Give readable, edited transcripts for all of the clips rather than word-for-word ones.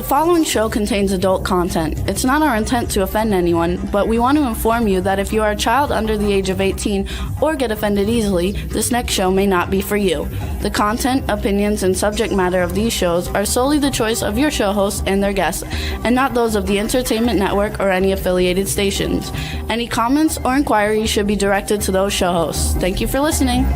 following show contains adult content. It's not our intent to offend anyone, but we want to inform you that if you are a child under the age of 18 or get offended easily, this next show may not be for you. The content, opinions, and subject matter of these shows are solely the choice of your show hosts and their guests, and not those of the Entertainment Network or any affiliated stations. Any comments or inquiries should be directed to those show hosts. Thank you for listening.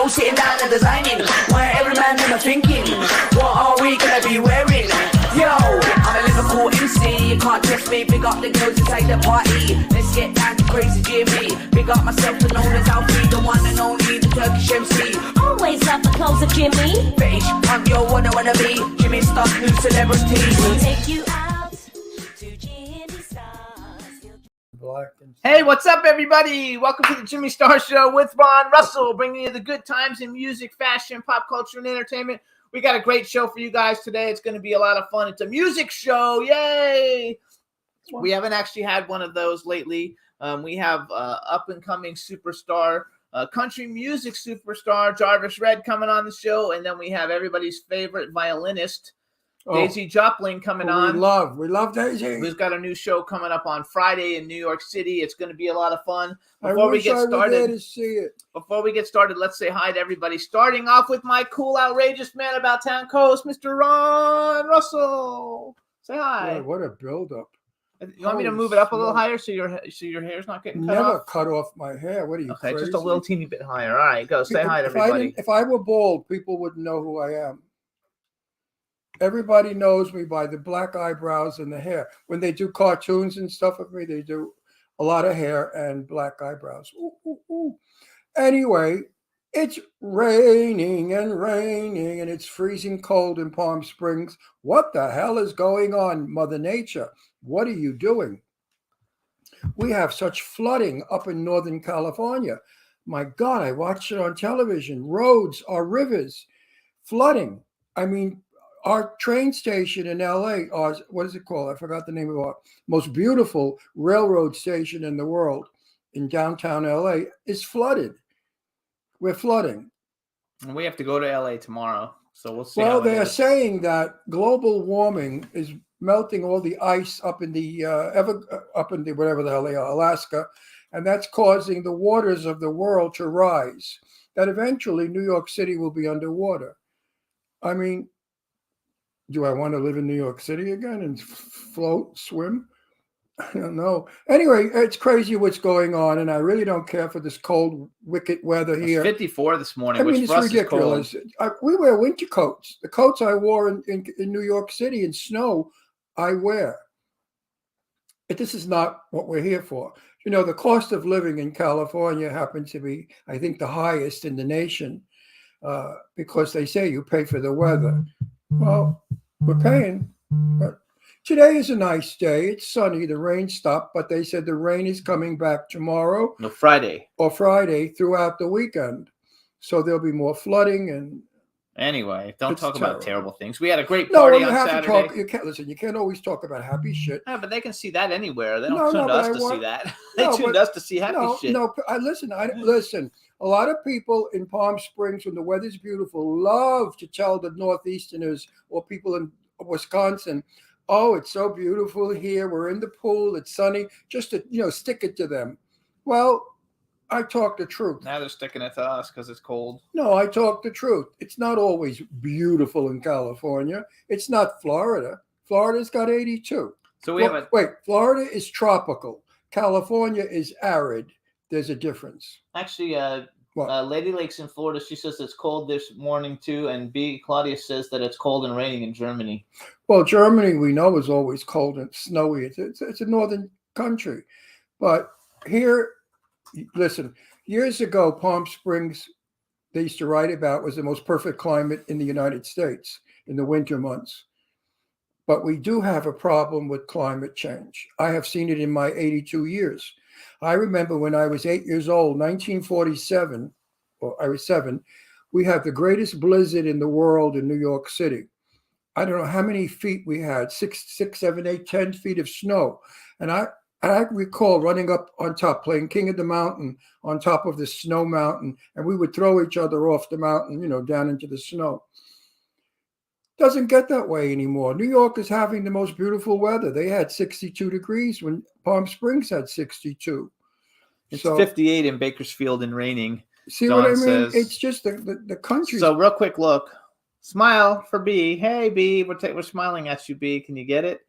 Sitting down and designing, where every man in my thinking, what are we gonna be wearing? Yo, I'm a Liverpool MC, you can't test me. Big up the girls inside the party, let's get down to crazy Jimmy. Big up myself and known as Alfie, the one and only, the Turkish MC. Always love the clothes of Jimmy. Bitch, I'm your wanna be, Jimmy Star's new celebrity. We'll take you out to Jimmy Star's. Hey, what's up, everybody? Welcome to the Jimmy Star Show with Ron Russell, bringing you the good times in music, fashion, pop culture, and entertainment. We got a great show for you guys today. It's going to be a lot of fun. It's a music show. Yay! We haven't actually had one of those lately. We have up-and-coming superstar, country music superstar Jarvis Redd coming on the show, and then we have everybody's favorite violinist, Daisy Joplin, coming on. We love Daisy. We've got a new show coming up on Friday in New York City. It's going to be a lot of fun. Before we get started, let's say hi to everybody. Starting off with my cool, outrageous man about town co-host, Mr. Ron Russell. Say hi. Yeah, what a build-up. You want me to move it up a little higher so your hair's not getting cut Never off? cut off my hair. What are you, okay, crazy? just a little teeny bit higher. All right, go. Say hi to everybody. If I were bald, people wouldn't know who I am. Everybody knows me by the black eyebrows and the hair. When they do cartoons and stuff of me, they do a lot of hair and black eyebrows. Ooh, ooh, ooh. Anyway, it's raining and it's freezing cold in Palm Springs. What the hell is going on, Mother Nature? What are you doing? We have such flooding up in Northern California. My God, I watched it on television. Roads, our rivers, flooding. I mean, our train station in LA, what is it called? I forgot the name of our most beautiful railroad station in the world in downtown LA is flooded. We're flooding. And we have to go to LA tomorrow, so we'll see. Well, they're saying that global warming is melting all the ice up in the whatever the hell they are, Alaska, and that's causing the waters of the world to rise. That eventually New York City will be underwater. I mean, do I want to live in New York City again and float, swim? I don't know. Anyway, it's crazy what's going on, and I really don't care for this cold, wicked weather here. It's 54 this morning, which for us ridiculous. Is cold. We wear winter coats. The coats I wore in New York City in snow, I wear. But this is not what we're here for. You know, the cost of living in California happens to be, I think, the highest in the nation because they say you pay for the weather. Well, we're paying, but today is a nice day. It's sunny. The rain stopped, but they said the rain is coming back tomorrow. No, Friday. Or Friday throughout the weekend. So there'll be more flooding and. Anyway, don't talk about terrible things. We had a great party on Saturday. You can't listen. You can't always talk about happy shit. Yeah, but they can see that anywhere. They don't tune us to see that. They tuned us to see happy shit. Listen. A lot of people in Palm Springs, when the weather's beautiful, love to tell the Northeasterners or people in Wisconsin, "Oh, it's so beautiful here. We're in the pool. It's sunny." Just to stick it to them. Well, I talk the truth. Now they're sticking it to us because it's cold. No, I talk the truth. It's not always beautiful in California. It's not Florida. Florida's got 82. So wait, Florida is tropical. California is arid. There's a difference. Actually, Lady Lake's in Florida. She says it's cold this morning too, and Claudia says that it's cold and raining in Germany. Well, Germany we know is always cold and snowy. It's a northern country, but here, listen. Years ago, Palm Springs, they used to write about, was the most perfect climate in the United States in the winter months. But we do have a problem with climate change. I have seen it in my 82 years. I remember when I was 8 years old, 1947, or I was 7, we had the greatest blizzard in the world in New York City. I don't know how many feet we had, 6, 7, 8, 10 feet of snow. And I recall running up on top, playing King of the Mountain on top of this snow mountain, and we would throw each other off the mountain, down into the snow. Doesn't get that way anymore. New York is having the most beautiful weather. They had 62 degrees when Palm Springs had 62. It's So 58 in Bakersfield and raining. see Dawn what I mean? says- It's just the country. So real quick look. Smile for B. Hey B, we're smiling at you, B. Can you get it?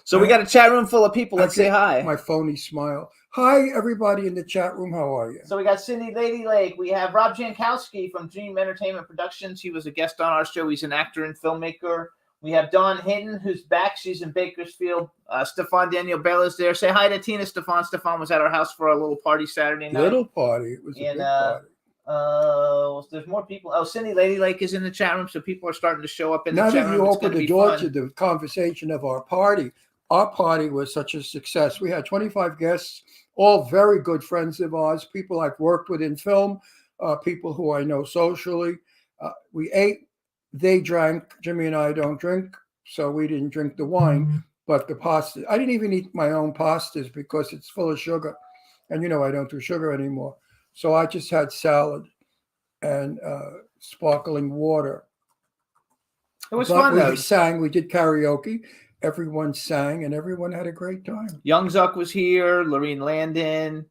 So we got a chat room full of people. Let's say hi. My phony smile. Hi, everybody in the chat room. How are you? So we got Cindy Lady Lake. We have Rob Jankowski from Dream Entertainment Productions. He was a guest on our show. He's an actor and filmmaker. We have Dawn Hinton, who's back. She's in Bakersfield. Stefan Daniel Bella's there. Say hi to Tina. Stefan was at our house for a little party Saturday night. Little party. It was a And, big party. There's more people. Oh, Cindy Lady Lake is in the chat room, so people are starting to show up in Now the chat that room. you It's opened gonna the be door fun. to the conversation of our party was such a success. We had 25 guests, all very good friends of ours, people I've worked with in film, people who I know socially. We ate, they drank. Jimmy and I don't drink, so we didn't drink the wine, but the pasta. I didn't even eat my own pastas because it's full of sugar. And I don't do sugar anymore. So I just had salad and sparkling water. It was But fun, though. we sang, we did karaoke. Everyone sang and everyone had a great time. Young Zuck was here, Lorene Landon,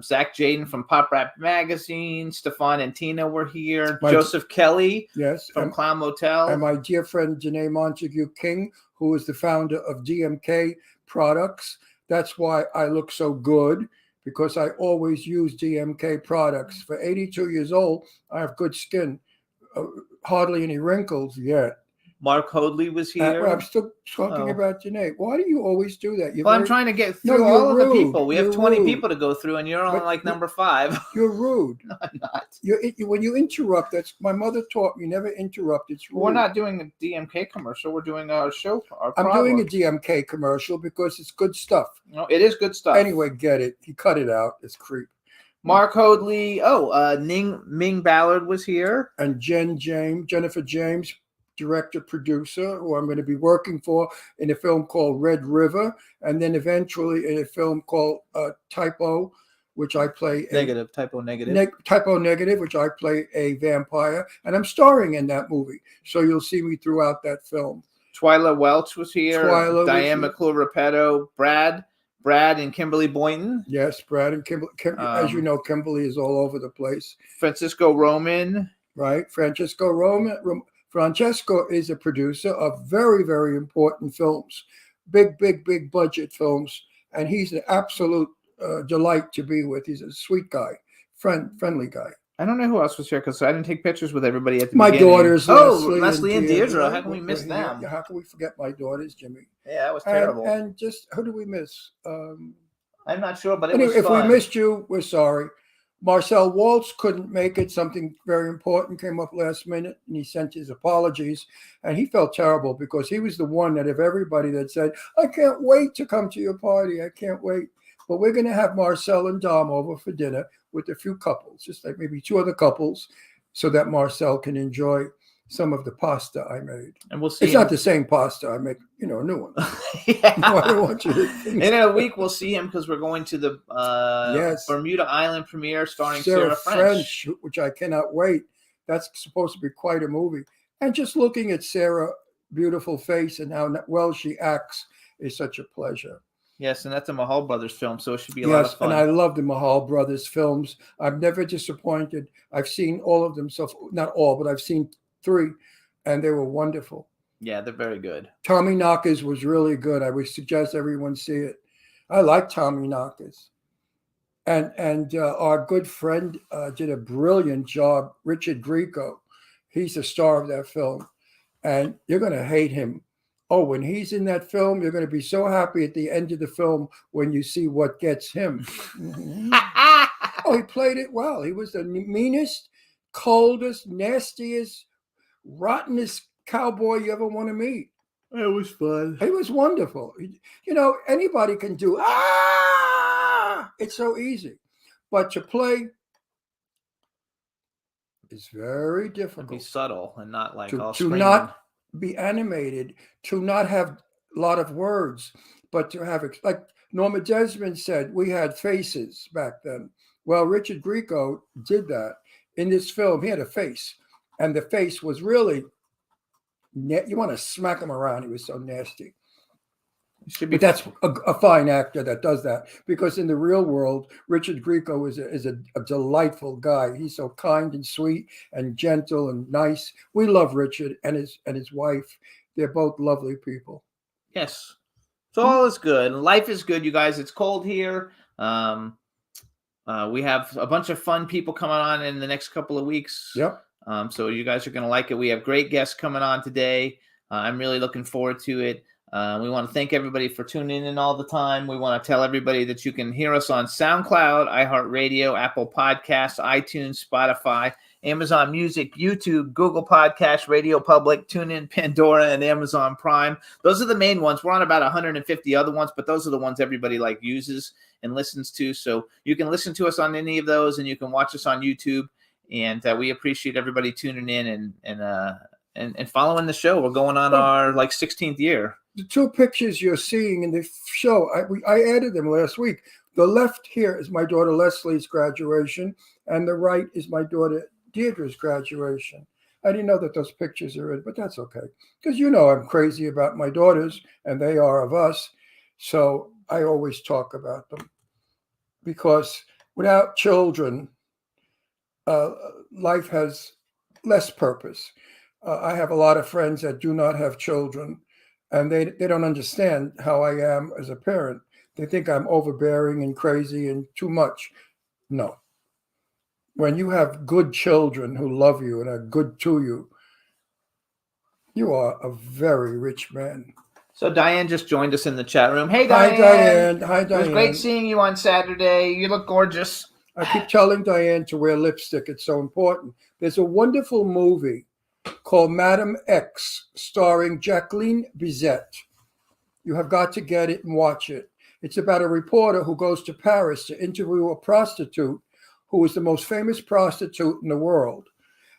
Zach Jaden from Pop Rap Magazine, Stefan and Tina were here, Joseph Kelly Yes. from Clown Motel. And my dear friend Janae Montague King, who is the founder of DMK Products. That's why I look so good, because I always use DMK products. For 82 years old, I have good skin. Hardly any wrinkles yet. Mark Hoadley was here. I'm still talking about Janae. Why do you always do that? I'm trying to get through you're all of the rude. people. We have You're 20 rude. people to go through, and you're on But like number 5. You're rude. No, I'm not. When you interrupt, that's my mother taught me, never interrupt. It's rude. We're not doing a DMK commercial. We're doing our show. I'm doing a DMK commercial because it's good stuff. No, it is good stuff. Anyway, get it. He cut it out. It's creep. Mark Hoadley. Ming Ballard was here. And Jennifer James, director, producer, who I'm going to be working for in a film called Red River, and then eventually in a film called Typo, which I play Typo Negative. Typo Negative, which I play a vampire, and I'm starring in that movie. So you'll see me throughout that film. Twyla Welch was here. Twyla Diane was McClure Repetto. Brad and Kimberly Boynton. Yes, Brad and Kimberly. As you know, Kimberly is all over the place. Francisco Roman. Right? Francesco is a producer of very, very important films, big budget films, and he's an absolute delight to be with. He's a sweet guy, friendly guy. I don't know who else was here because I didn't take pictures with everybody at the My beginning. daughters, Leslie and Deirdre. How can we miss them? How can we forget my daughters, Jimmy? Yeah, that was terrible. And just who do we miss? I'm not sure, but it anyway, was if fun. we missed you, we're sorry. Marcel Waltz couldn't make it. Something very important came up last minute, and he sent his apologies. And he felt terrible because he was the one that of everybody that said, I can't wait to come to your party. I can't wait. But we're going to have Marcel and Dom over for dinner with a few couples, just like maybe 2 other couples, so that Marcel can enjoy some of the pasta I made. And we'll see. It's not the same pasta. I make, a new one. Yeah. No, I don't want you to think. In a week, we'll see him because we're going to the Yes. Bermuda Island premiere starring Sarah Sarah French. which I cannot wait. That's supposed to be quite a movie. And just looking at Sarah's beautiful face and how well she acts is such a pleasure. Yes, and that's a Mahal Brothers film, so it should be a lot of fun. And I love the Mahal Brothers films. I'm never disappointed. I've seen all of them, so not all, but I've seen 3, and they were wonderful. Yeah, they're very good. Tommy Knockers was really good. I would suggest everyone see it. I like Tommy Knockers. And our good friend did a brilliant job, Richard Grieco. He's the star of that film. And you're going to hate him. Oh, when he's in that film, you're going to be so happy at the end of the film when you see what gets him. Oh, he played it well. He was the meanest, coldest, nastiest, rottenest cowboy you ever want to meet. It was fun. He was wonderful. Anybody can do, it's so easy. But to play is very To be difficult. subtle and not like all To screaming. not be animated, to not have a lot of words, but to have, like Norma Desmond said, we had faces back then. Well, Richard Grieco did that. In this film, he had a face, and the face was really, you want to smack him around. He was so nasty. It should be But that's a fine actor that does that, because in the real world, Richard Grieco is a delightful guy. He's so kind and sweet and gentle and nice. We love Richard and his wife. They're both lovely people. yes. So all is good. Life is good, you guys. It's cold here. We have a bunch of fun people coming on in the next couple of weeks. Yep. So you guys are going to like it. We have great guests coming on today. I'm really looking forward to it. We want to thank everybody for tuning in all the time. We want to tell everybody that you can hear us on SoundCloud, iHeartRadio, Apple Podcasts, iTunes, Spotify, Amazon Music, YouTube, Google Podcasts, Radio Public, TuneIn, Pandora, and Amazon Prime. Those are the main ones. We're on about 150 other ones, but those are the ones everybody like uses and listens to. So you can listen to us on any of those, and you can watch us on YouTube. And we appreciate everybody tuning in and following the show. We're going on our 16th year. The two pictures you're seeing in the show, I added them last week. The left here is my daughter Leslie's graduation, and the right is my daughter Deirdre's graduation. I didn't know that those pictures are in, but that's okay. Because I'm crazy about my daughters, and they are of us. So I always talk about them. Because without children, life has less purpose. I have a lot of friends that do not have children, and they don't understand how I am as a parent. They think I'm overbearing and crazy and too much. No. When you have good children who love you and are good to you, you are a very rich man. So Diane just joined us in the chat room. Hey, Hi, Diane. Diane. Hi, It was Diane. great seeing you on Saturday. You look gorgeous. I keep telling Diane to wear lipstick. It's so important. There's a wonderful movie called Madam X, starring Jacqueline Bisset. You have got to get it and watch it. It's about a reporter who goes to Paris to interview a prostitute who is the most famous prostitute in the world.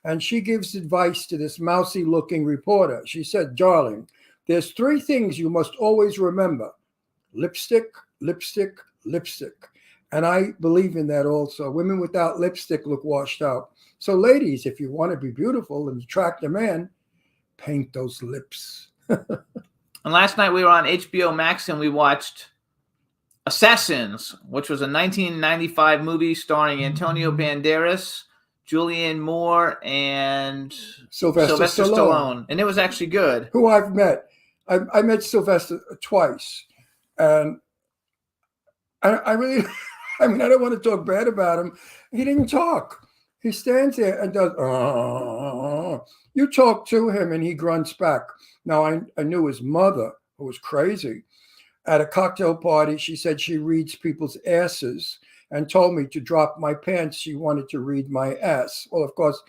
And she gives advice to this mousy-looking reporter. She said, darling, there's 3 things you must always remember. Lipstick, lipstick, lipstick. And I believe in that also. Women without lipstick look washed out. So ladies, if you want to be beautiful and attract a man, paint those lips. And last night we were on HBO Max and we watched Assassins, which was a 1995 movie starring Antonio Banderas, Julianne Moore, and Sylvester Stallone. And it was actually good. Who I've met. I met Sylvester twice. And I really, I don't want to talk bad about him. He didn't talk. He stands there and does, you talk to him and he grunts back. Now, I knew his mother, who was crazy. At a cocktail party, she said she reads people's asses and told me to drop my pants. She wanted to read my ass. Well, of course,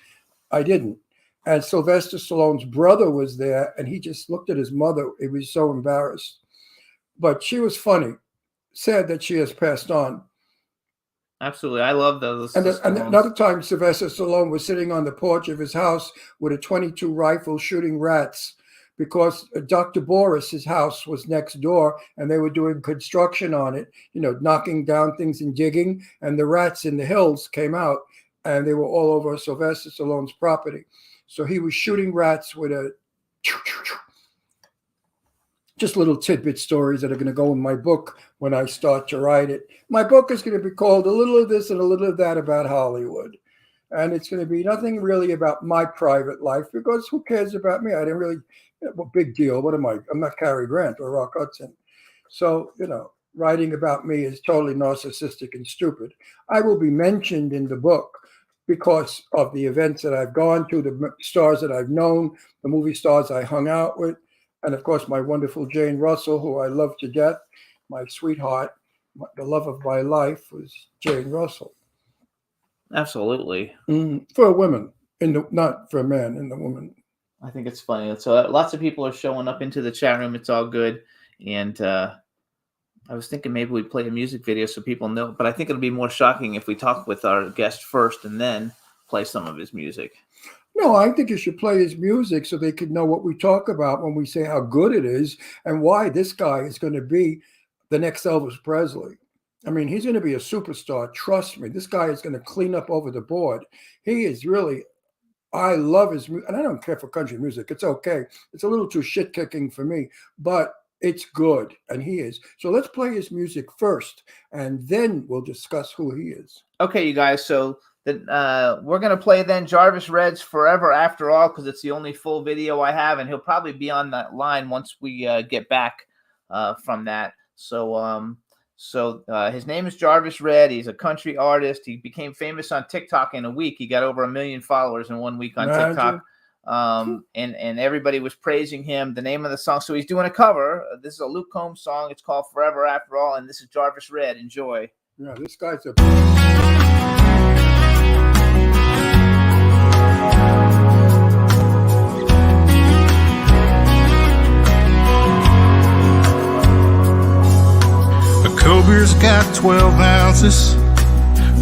I didn't. And Sylvester Stallone's brother was there, and he just looked at his mother. He was so embarrassed. But she was funny. Sad that she has passed on. Absolutely. I love those. And another time, Sylvester Stallone was sitting on the porch of his house with a .22 rifle shooting rats because Dr. Boris's house was next door and they were doing construction on it, knocking down things and digging. And the rats in the hills came out and they were all over Sylvester Stallone's property. So he was shooting rats with a just little tidbit stories that are going to go in my book when I start to write it. My book is going to be called A Little of This and a Little of That About Hollywood. And it's going to be nothing really about my private life because who cares about me? I didn't really, big deal. What am I? I'm not Cary Grant or Rock Hudson. So, writing about me is totally narcissistic and stupid. I will be mentioned in the book because of the events that I've gone to, the stars that I've known, the movie stars I hung out with. And of course, my wonderful Jane Russell, who I love to death, my sweetheart, the love of my life was Jane Russell. Absolutely. For a woman, not for a man, in the woman. I think it's funny. So lots of people are showing up into the chat room. It's all good. And I was thinking maybe we'd play a music video so people know. But I think it'll be more shocking if we talk with our guest first and then play some of his music? No, I think you should play his music so they can know what we talk about when we say how good it is and why this guy is going to be the next Elvis Presley. I mean, he's going to be a superstar. Trust me. This guy is going to clean up over the board. He is really, I love his music. And I don't care for country music. It's okay. It's a little too shit kicking for me, but it's good. And he is. So let's play his music first, and then we'll discuss who he is. Okay, you guys. So we're going to play then Jarvis Red's Forever After All, because it's the only full video I have. And he'll probably be on that line once we get back from that. So his name is Jarvis Red. He's a country artist. He became famous on TikTok in a week. He got over 1 million followers in 1 week on TikTok. And everybody was praising him. The name of the song. So he's doing a cover. This is a Luke Combs song. It's called Forever After All. And this is Jarvis Red. Enjoy. Yeah, this guy's a... Cold beer's got 12 ounces.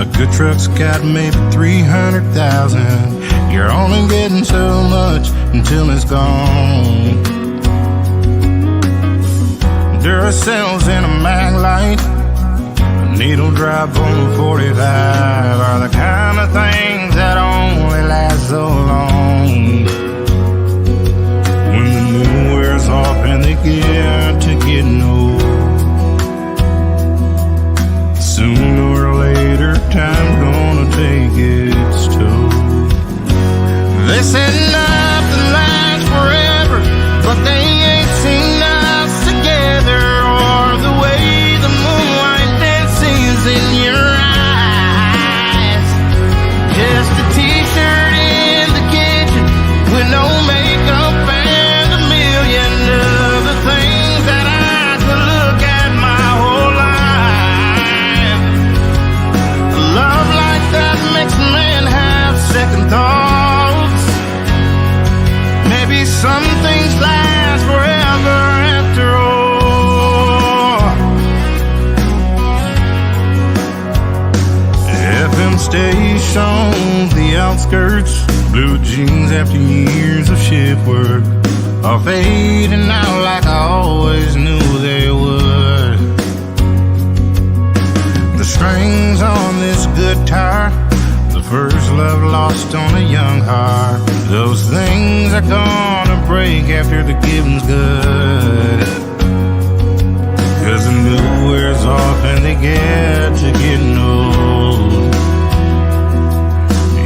A good truck's got maybe 300,000. You're only getting so much until it's gone. Duracells in a mag light, a needle drop on 45 are the kind of things that only last so long. When the new wears off and they get to getting old, sooner or later, time's gonna take its toll. They said nothing lasts forever, but they ain't seen us together, or the way the moonlight dances in your eyes. Just a t-shirt in the kitchen with no makeup and a million other things that I could look at my whole life. Love like that makes a man have second thoughts. Maybe some things last forever after all. FM station, the outskirts, blue jeans after years of shift work are fading out like I always knew they would. The strings on this guitar, the first love lost on a young heart, those things are gonna break after the giving's good. Cause the new wears off and they get to getting old.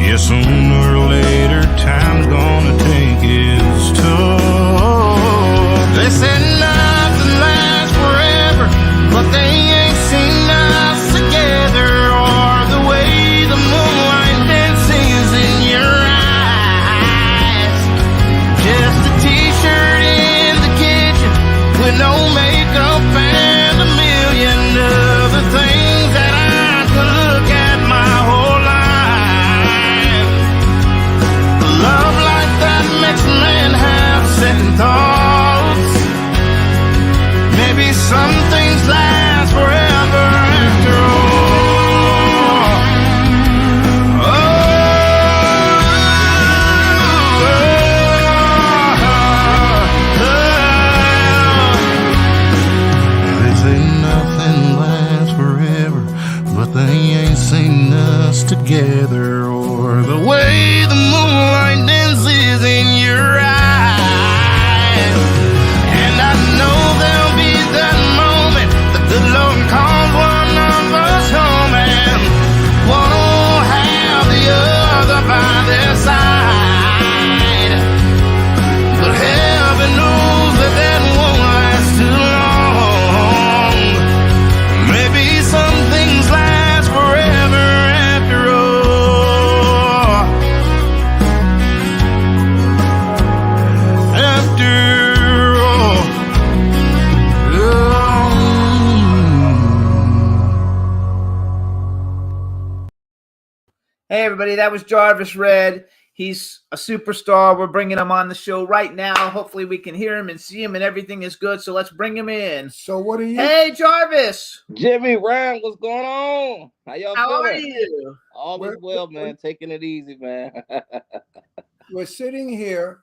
Yeah, sooner or later, time's gonna take its toll. They said nothing lasts forever, but they ain't seen us together, or the way the moonlight dances in your eyes. Just a t-shirt in the kitchen with no makeup and a million other things that I could look at my whole life. Love like that makes a man have second thoughts. Maybe some things last forever after all. They say nothing lasts forever, but they ain't seen us together, or the way the moonlight dances in your eyes. And I know there'll be that moment that the Lord calls one of us home, and one will have the other by their side. But heaven knows that that won't last too long. Maybe some things last forever after all. After all. Hey, everybody, that was Jarvis Red. He's a superstar. We're bringing him on the show right now. Hopefully we can hear him and see him and everything is good. So let's bring him in. So what are you? Hey, Jarvis. Jimmy, Ryan, what's going on? How y'all How are feeling? you? All is We're- well, man. Taking it easy, man. We're sitting here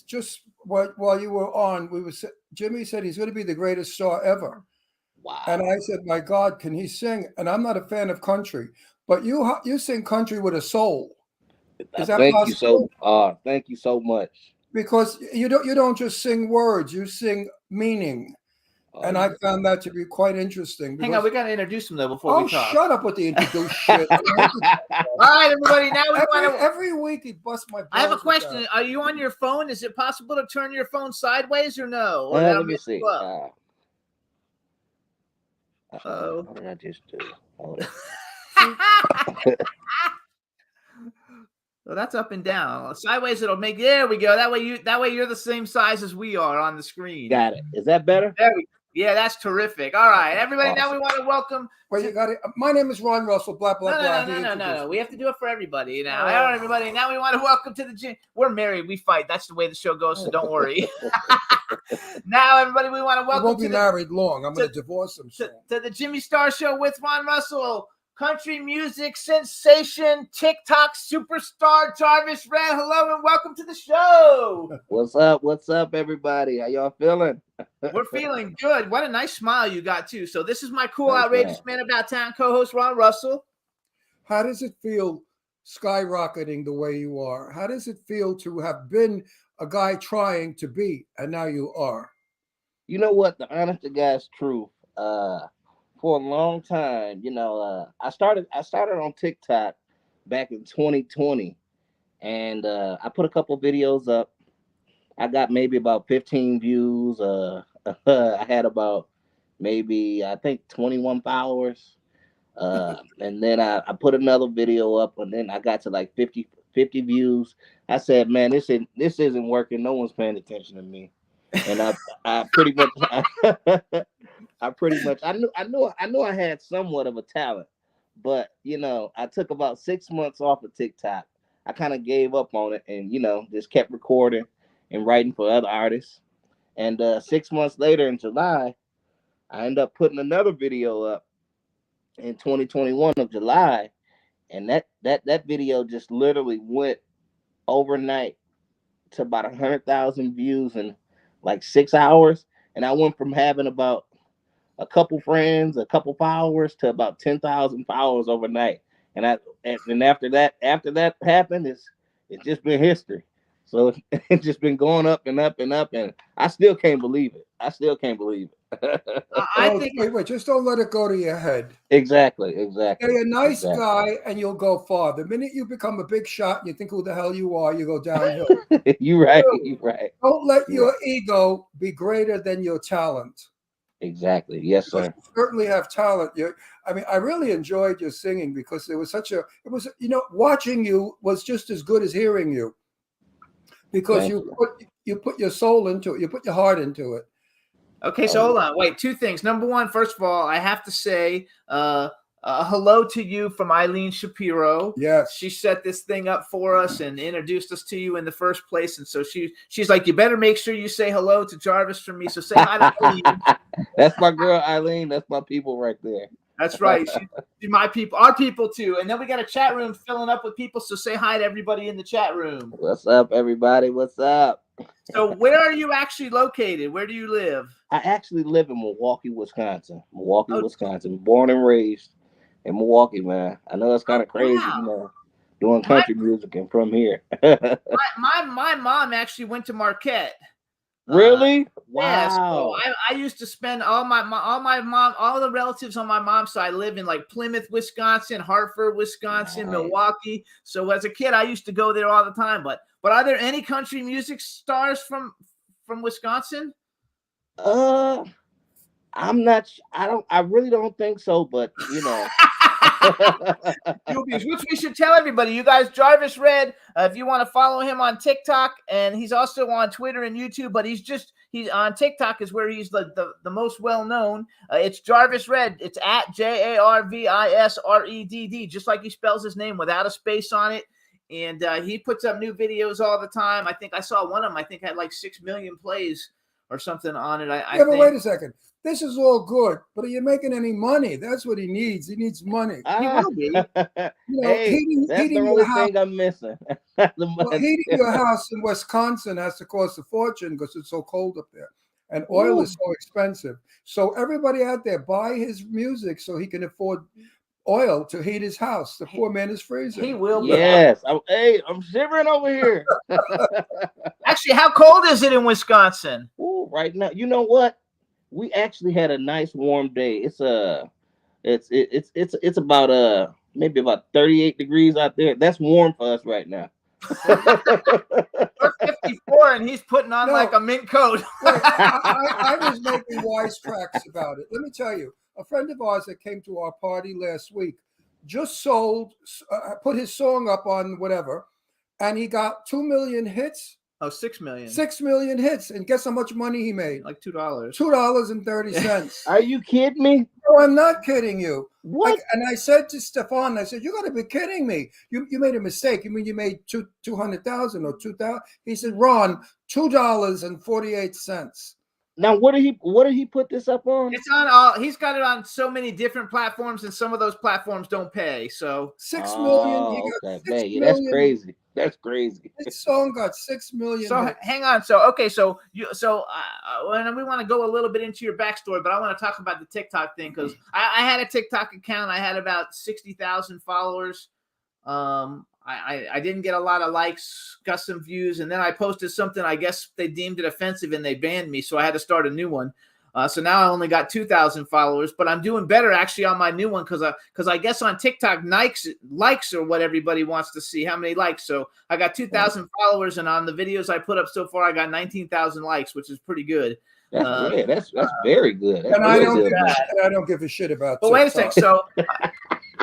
just while you were on. Jimmy said he's going to be the greatest star ever. Wow. And I said, my God, can he sing? And I'm not a fan of country, but you sing country with a soul. Is that Thank you so much. Because you don't just sing words, you sing meaning. And I found that to be quite interesting. Hang on, we got to introduce him though before Oh, we talk. shut up with the introduce shit. All right, everybody. Now we want to. Every week he busts my balls. I have a with question. that. Are you on your phone? Is it possible to turn your phone sideways or no? Or Let that'll me mess see. you up? Oh. What did I just do? Hold on. Well, that's up and down. Sideways, it'll make. There we go. That way you're the same size as we are on the screen. Got it. Is that better? There we go. Yeah, that's terrific. All right, everybody. Now Awesome. we want to welcome. Well, you got it. My name is Ron Russell. Blah blah blah. He No. introduced We have to do it for everybody now. Oh. All right, everybody. Now we want to welcome to the gym. We're married. We fight. That's the way the show goes. So don't worry. Now, everybody, we want to me. He welcome won't be to married long. I'm going to divorce him soon. to the Jimmy Star Show with Ron Russell, country music sensation, TikTok superstar Jarvis Red. Hello and welcome to the show. What's up? What's up, everybody? How y'all feeling? We're feeling good. What a nice smile you got too. So this is my cool, Thanks, outrageous man about town co-host Ron Russell. How does it feel skyrocketing the way you are? How does it feel to have been a guy trying to be, and now you are? You know what? The honest to God's truth. For a long time, I started on TikTok back in 2020, and I put a couple videos up. I got maybe about 15 views. I had about maybe, I think, 21 followers. And then I put another video up, and then I got to like 50 views. I said, man, this isn't working. No one's paying attention to me. And I pretty much I knew I had somewhat of a talent, but I took about 6 months off of TikTok. I kind of gave up on it and just kept recording and writing for other artists. And 6 months later in July, I ended up putting another video up in 2021 of July, and that video just literally went overnight to about 100,000 views in like 6 hours. And I went from having about a couple friends, a couple followers, to about 10,000 followers overnight. And after that happened, it's just been history. So it's just been going up and up and up, and I still can't believe it. I think wait, just don't let it go to your head. Exactly. You're a nice guy, and you'll go far. The minute you become a big shot and you think who the hell you are, you go downhill. You're right. Don't let your ego be greater than your talent. Exactly. Yes, Because sir. you certainly have talent. I really enjoyed your singing because watching you was just as good as hearing you. Because you put your soul into it, you put your heart into it. Okay, so hold on. Wait, two things. Number one, first of all, I have to say hello to you from Eileen Shapiro. Yes. She set this thing up for us and introduced us to you in the first place. And so she's like, you better make sure you say hello to Jarvis from me. So say hi to Eileen. That's my girl, Eileen. That's my people right there. That's right. She's my people, our people too. And then we got a chat room filling up with people. So say hi to everybody in the chat room. What's up, everybody? What's up? So where are you actually located? Where do you live? I actually live in Milwaukee, Wisconsin. Wisconsin. Born and raised in Milwaukee, man. I know it's kind of crazy, doing country music and from here. My mom actually went to Marquette. Really? Yeah, so Wow. I used to spend all the relatives on my mom's side live in like Plymouth, Wisconsin, Hartford, Wisconsin, Nice. Milwaukee. So as a kid, I used to go there all the time. But are there any country music stars from Wisconsin? I'm not. I really don't think so. But Which we should tell everybody. You guys, Jarvis Red, if you want to follow him on TikTok, and he's also on Twitter and YouTube, but he's on TikTok is where he's the most well known. It's Jarvis Red. It's at JarvisRedd, just like he spells his name without a space on it. and he puts up new videos all the time. I think I saw one of them. I think had like 6 million plays or something on it. I Yeah, but think. wait a second. This is all good, but are you making any money? That's what he needs. He needs money. He will be. You know, Hey, heating, that's the heating only your house. thing I'm missing. The Well, money. heating your house in Wisconsin has to cost a fortune because it's so cold up there, and oil is so expensive. So everybody out there, buy his music so he can afford oil to heat his house. The poor man is freezing. He will be. Yes. I'm shivering over here. Actually, how cold is it in Wisconsin? Ooh, right now, you know what? We actually had a nice warm day. It's about maybe about 38 degrees out there. That's warm for us right now. We're 54, and he's putting on No. like a mint coat. Wait, I was making wisecracks about it. Let me tell you, a friend of ours that came to our party last week just put his song up on whatever, and he got 2 million hits. Oh, 6 million. 6 million hits, and guess how much money he made? Like $2. $2.30. Are you kidding me? No, I'm not kidding you. What? And I said to Stefan, I said, "You got to be kidding me! You made a mistake. You mean you made 200,000 or 2,000?" He said, "Ron, $2.48." Now, what did he put this up on? It's on all. He's got it on so many different platforms, and some of those platforms don't pay. So 6 million. Oh, He got okay. 6 Man, yeah, that's million. crazy. That's crazy. This song got 6 million. So hits. hang on. So when we want to go a little bit into your backstory, but I want to talk about the TikTok thing because I had a TikTok account. I had about 60,000 followers. I didn't get a lot of likes, got some views, and then I posted something. I guess they deemed it offensive and they banned me, so I had to start a new one. So now I only got 2,000 followers, but I'm doing better actually on my new one because I guess on TikTok likes are what everybody wants to see, how many likes. So I got 2,000 followers, and on the videos I put up so far, I got 19,000 likes, which is pretty good. That's very good. That's And I really don't give a shit about. But wait a sec. TikTok.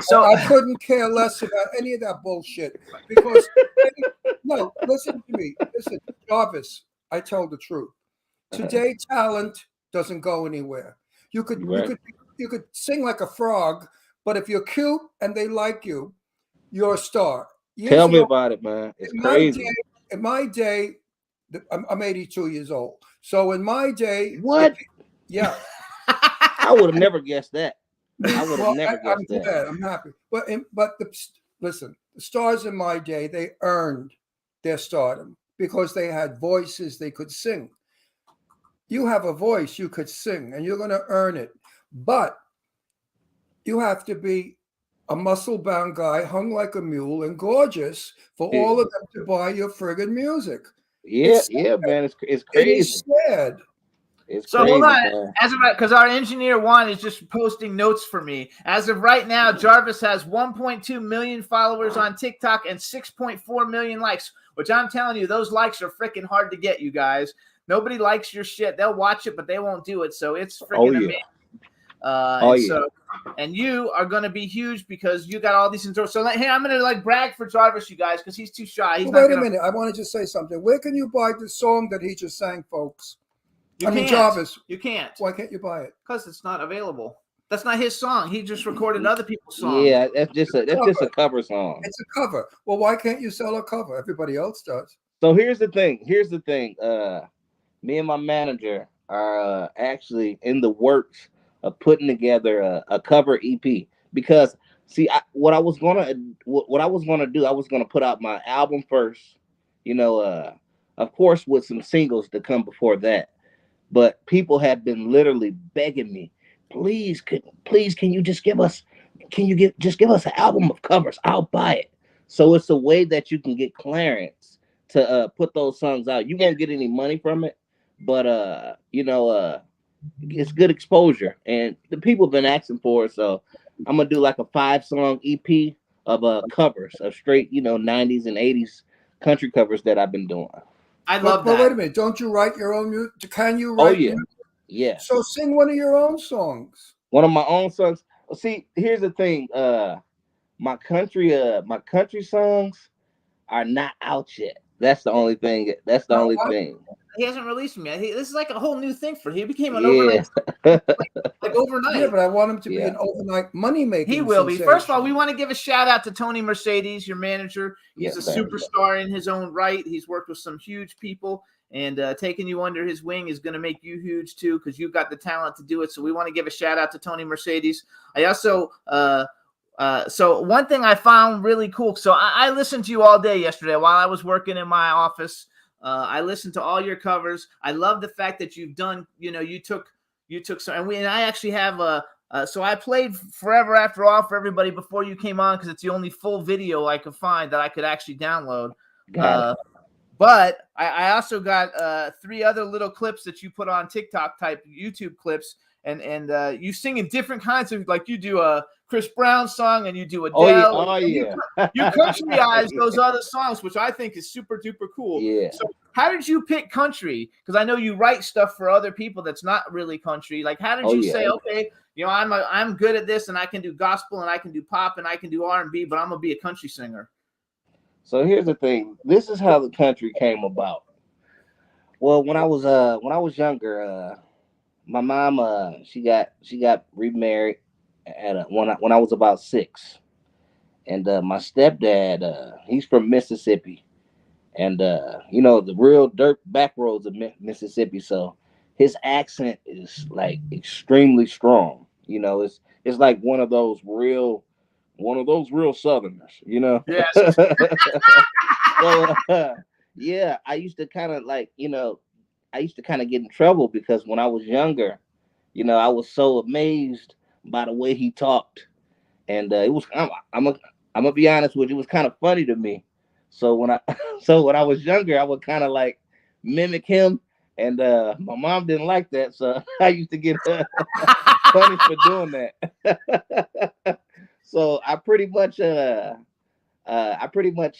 So I couldn't care less about any of that bullshit because no, listen to me. Listen, Jarvis, I tell the truth. Today, talent doesn't go anywhere. You could sing like a frog, but if you're cute and they like you, you're a star. Tell me about it, man. It's crazy. In my day, I'm 82 years old. So in my day, What? Yeah. I would have never guessed that. I would have never I'm guessed that. glad. I'm happy. Listen, the stars in my day, they earned their stardom because they had voices they could sing. You have a voice, you could sing, and you're going to earn it. But you have to be a muscle-bound guy, hung like a mule and gorgeous for all of them to buy your friggin' music. Yeah, man. It's It crazy. is sad. It's So crazy, hold on, man. as of because our engineer Juan is just posting notes for me. As of right now, Jarvis has 1.2 million followers on TikTok and 6.4 million likes. Which I'm telling you, those likes are freaking hard to get, you guys. Nobody likes your shit. They'll watch it, but they won't do it. So it's freaking amazing. And you are going to be huge because you got all these endorsements. So hey, I'm going to brag for Jarvis, you guys, because he's too shy. He's Wait a minute. I want to just say something. Where can you buy the song that he just sang, folks? Jarvis. You can't. Why can't you buy it? Because it's not available. That's not his song. He just recorded other people's songs. Yeah, that's just a cover song. It's a cover. Well, why can't you sell a cover? Everybody else does. So here's the thing. Me and my manager are actually in the works of putting together a cover EP because what I was gonna do, I was gonna put out my album first, of course with some singles to come before that. But people have been literally begging me, please, can you just give us an album of covers? I'll buy it. So it's a way that you can get clearance to put those songs out. You won't get any money from it, but it's good exposure, and the people have been asking for it. So I'm gonna do like a 5-song EP of covers of straight 90s and 80s country covers that I've been doing. I love that. But wait a minute. Don't you write your own music? Can you write? Oh yeah, music? yeah. So sing one of your own songs. One of my own songs. See, here's the thing. My country songs are not out yet. That's the only thing. That's the only thing. He hasn't released them yet. This is like a whole new thing for him. He became an Yeah. overnight, like overnight. Yeah, but I want him to be Yeah. an overnight money making. He will be. First of all, we want to give a shout out to Tony Mercedes, your manager. He's Yeah, a thank you. superstar in his own right. He's worked with some huge people, and taking you under his wing is going to make you huge too, because you've got the talent to do it. So we want to give a shout out to Tony Mercedes. I also, so one thing I found really cool. So I listened to you all day yesterday while I was working in my office. I listened to all your covers. I love the fact that you've done, you took some, and I actually have so I played Forever After All for everybody before you came on, because it's the only full video I could find that I could actually download. Got it. But I also got 3 other little clips that you put on TikTok type YouTube clips, and you sing in different kinds of, like you do a Chris Brown song and you do Adele. Oh yeah. You countryize those other songs, which I think is super duper cool. Yeah. So how did you pick country? Because I know you write stuff for other people that's not really country. Like, how did you say, okay, I'm good at this, and I can do gospel, and I can do pop, and I can do R&B, but I'm gonna be a country singer? So here's the thing. This is how the country came about. Well, when I was younger, my mom she got remarried at when I was about 6, and my stepdad he's from Mississippi, and the real dirt back roads of Mississippi. So his accent is like extremely strong. It's like one of those real Southerners. Yes. So yeah, I used to kind of get in trouble because when I was younger, I was so amazed by the way he talked, and it was I'm gonna be honest with you, it was kind of funny to me. So when I was younger, I would kind of like mimic him, and my mom didn't like that, so I used to get punished for doing that. So I pretty much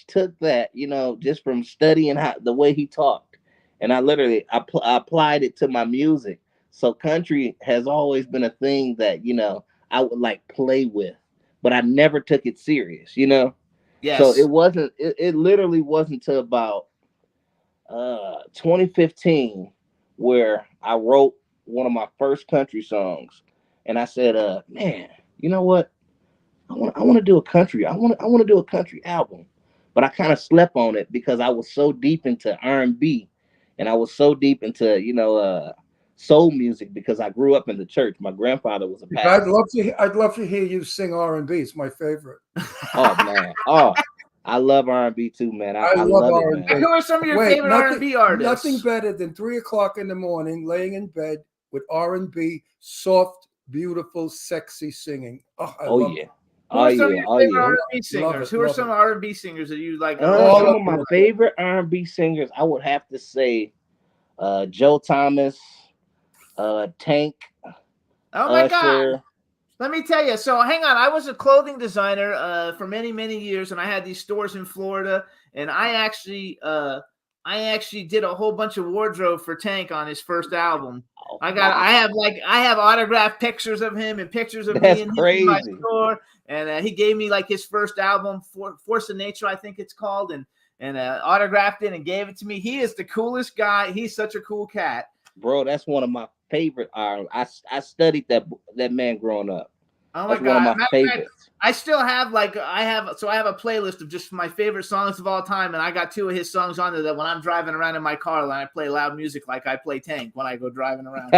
took that, just from studying the way he talked, and I literally I applied it to my music. So country has always been a thing that I would like play with, but I never took it serious. Yes. So it literally wasn't until about 2015 where I wrote one of my first country songs, and I said, man, you know what? I want to do a country. I want to do a country album, but I kind of slept on it because I was so deep into R&B, and I was so deep into soul music because I grew up in the church. My grandfather was a pastor. I'd love to hear you sing R&B. It's my favorite. Oh man, I love R&B too, man. I love R&B. it, man. Who are some of your favorite R&B artists? Nothing better than 3 o'clock in the morning, laying in bed with R&B, soft, beautiful, sexy singing. Oh yeah. Who are some of your favorite R&B singers? Love it, Who are love some it. R&B singers that you like? Some of my favorite R&B singers, I would have to say Joe Thomas, Tank, Oh my Usher. God. Let me tell you. So hang on. I was a clothing designer for many, many years, and I had these stores in Florida, and I actually did a whole bunch of wardrobe for Tank on his first album. I have autographed pictures of him and pictures of That's me and crazy. him in my store, and he gave me like his first album, Force of Nature, I think it's called, and autographed it and gave it to me. He is the coolest guy. He's such a cool cat. Bro, that's one of my favorite. I studied that man growing up. Oh my That's God. one of my Matter of fact, favorites. I still have I have a playlist of just my favorite songs of all time, and I got 2 of his songs on there that when I'm driving around in my car, and I play loud music like I play Tank when I go driving around.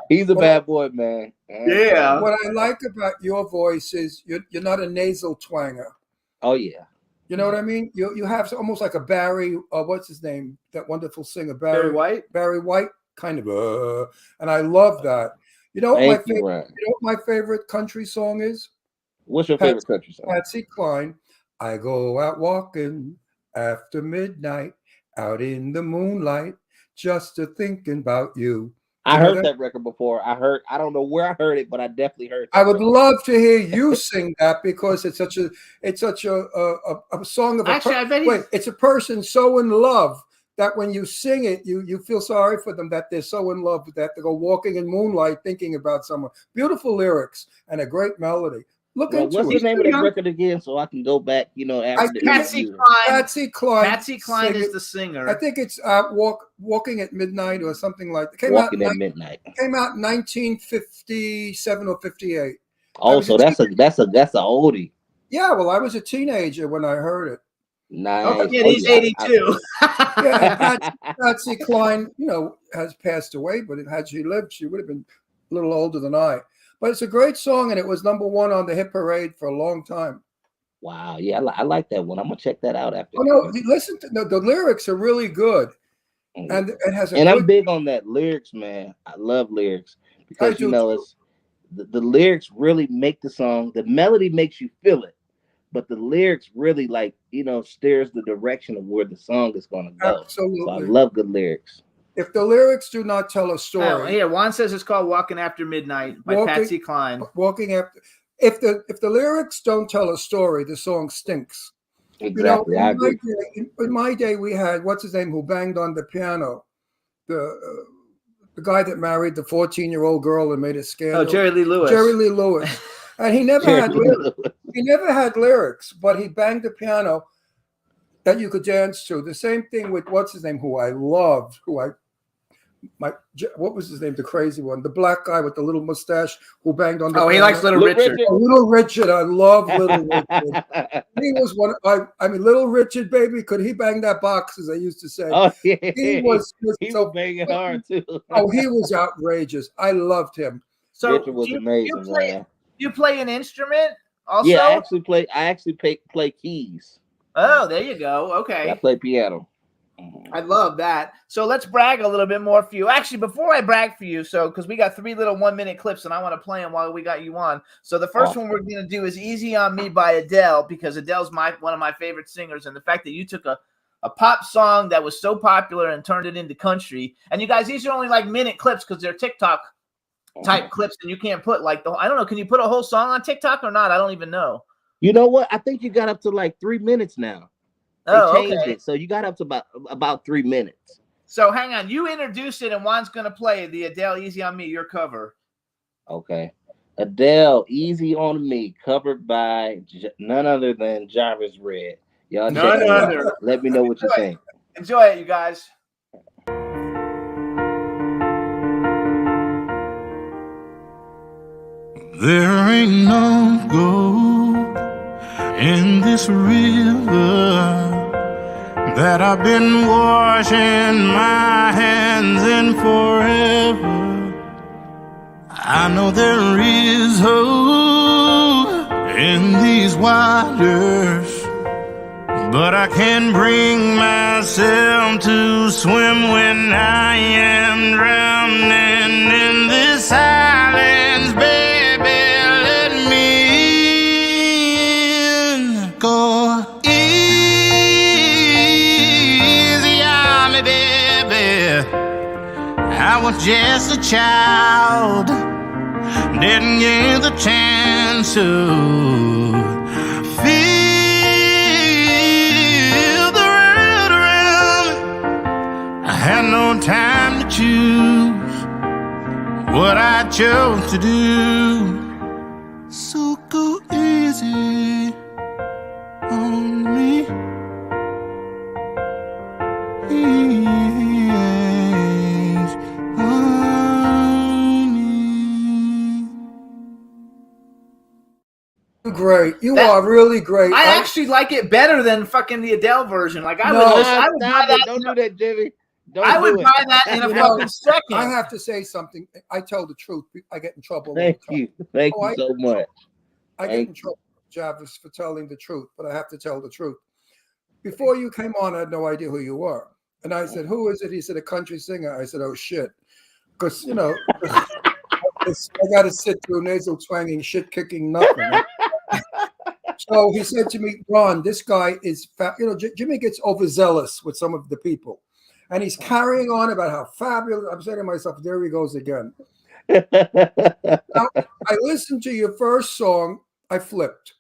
He's a bad boy, man. Yeah. What I like about your voice is you're not a nasal twanger. Oh yeah. You know what I mean? You have almost like a Barry, what's his name? That wonderful singer, Barry White. Barry White, kind of, and I love that. You know what my favorite country song is? What's your favorite country song? Patsy Cline. I go out walking after midnight, out in the moonlight, just a thinking about you. I heard that record before. I don't know where I heard it, but I definitely heard it. I would love to hear you sing that because it's such a song of it's a person so in love that when you sing it, you feel sorry for them that they're so in love that they go walking in moonlight thinking about someone. Beautiful lyrics and a great melody. Look Well, into what's the it. name of that young. record again, so I can go back? After the Patsy interview. Cline. Patsy Cline. Patsy Cline sing is it. the singer. I think it's Walking at Midnight or something like that. Walking at Midnight. Came out in 1957 or 58. Oh, so that's an oldie. Yeah, well, I was a teenager when I heard it. Nice. Don't forget, Oh, he's yeah, 82. Yeah, Patsy Cline, has passed away, but had she lived, she would have been a little older than I. But it's a great song, and it was #1 on the hit parade for a long time. Wow. Yeah, I like that one. I'm gonna check that out after. Oh no, listen to the lyrics are really good, Mhm. and it has a And I'm good. big on that lyrics, man. I love lyrics because do too. it's the lyrics really make the song. The melody makes you feel it, but the lyrics really steers the direction of where the song is gonna go. Absolutely. So I love good lyrics. If the lyrics do not tell a Oh, story, here, Juan says it's called Walking After Midnight by Walking- Patsy Cline. walking after. If the lyrics don't tell a story, the song stinks. Exactly. I agree. In my day, we had what's his name who banged on the piano, the guy that married the 14-year-old girl and made a scandal. Oh, Jerry Lee Lewis. Jerry Lee Lewis, and he never had lyrics. He never had lyrics, but he banged the piano that you could dance to. The same thing with what's his name, who I loved, what was his name, the crazy one, the black guy with the little mustache who banged on the Oh, he piano. likes Little Little Richard. Oh, Little Richard, I love Little Richard. He was one. I mean, Little Richard, baby, could he bang that box, as I used to say? Oh yeah. He was He so was banging hard too. Oh, he was outrageous. I loved him. So Richard was do you amazing, play, man. you play an instrument also? Yeah, I actually play keys. Oh, there you go. I Okay. play piano. I love that. So let's brag a little bit more for you. Actually, before I brag for you, because we got 3 little 1-minute clips and I want to play them while we got you on. So the first one we're going to do is Easy on Me by Adele, because Adele's one of my favorite singers. And the fact that you took a pop song that was so popular and turned it into country. And you guys, these are only like minute clips because they're TikTok type clips, and you can't put I don't know, can you put a whole song on TikTok or not? I don't even know. You know what? I think you got up to like 3 minutes now. They Oh, changed okay. it, so you got up to about 3 minutes. So hang on, you introduced it, and Juan's gonna play the Adele "Easy on Me," your cover. Okay. Adele, "Easy on Me," covered by none other than Jarvis Red. Y'all check it out. other. Let me know what you think. Enjoy it, you guys. There ain't no gold in this river that I've been washing my hands in forever. I know there is hope in these waters, but I can't bring myself to swim when I am drowning in this silence, baby. Let me in. Go easy on me, baby. I was just a child, didn't get the chance to feel the world around me. I had no time to choose what I chose to do. So go easy on me. Ease on me. Great. You are really great. I actually like it better than fucking the Adele version. Like I No. would, listen, I would buy Stop it. that. Don't do that, Jimmy. Don't I do would it. buy that in a You know, fucking second. I have to say something. I tell the truth. I get in trouble. all the Thank time. you. Thank Oh, you so much. I get in trouble, Jarvis, for telling the truth, but I have to tell the truth. Before you came on, I had no idea who you were. And I said, "Who is it?" He said, "A country singer." I said, "Oh, shit." Because, I got to sit through nasal twanging, shit kicking, nothing. So he said to me, "Ron, this guy is, Jimmy gets overzealous with some of the people. And he's carrying on about how fabulous." I'm saying to myself, there he goes again. Now, I listened to your first song, I flipped.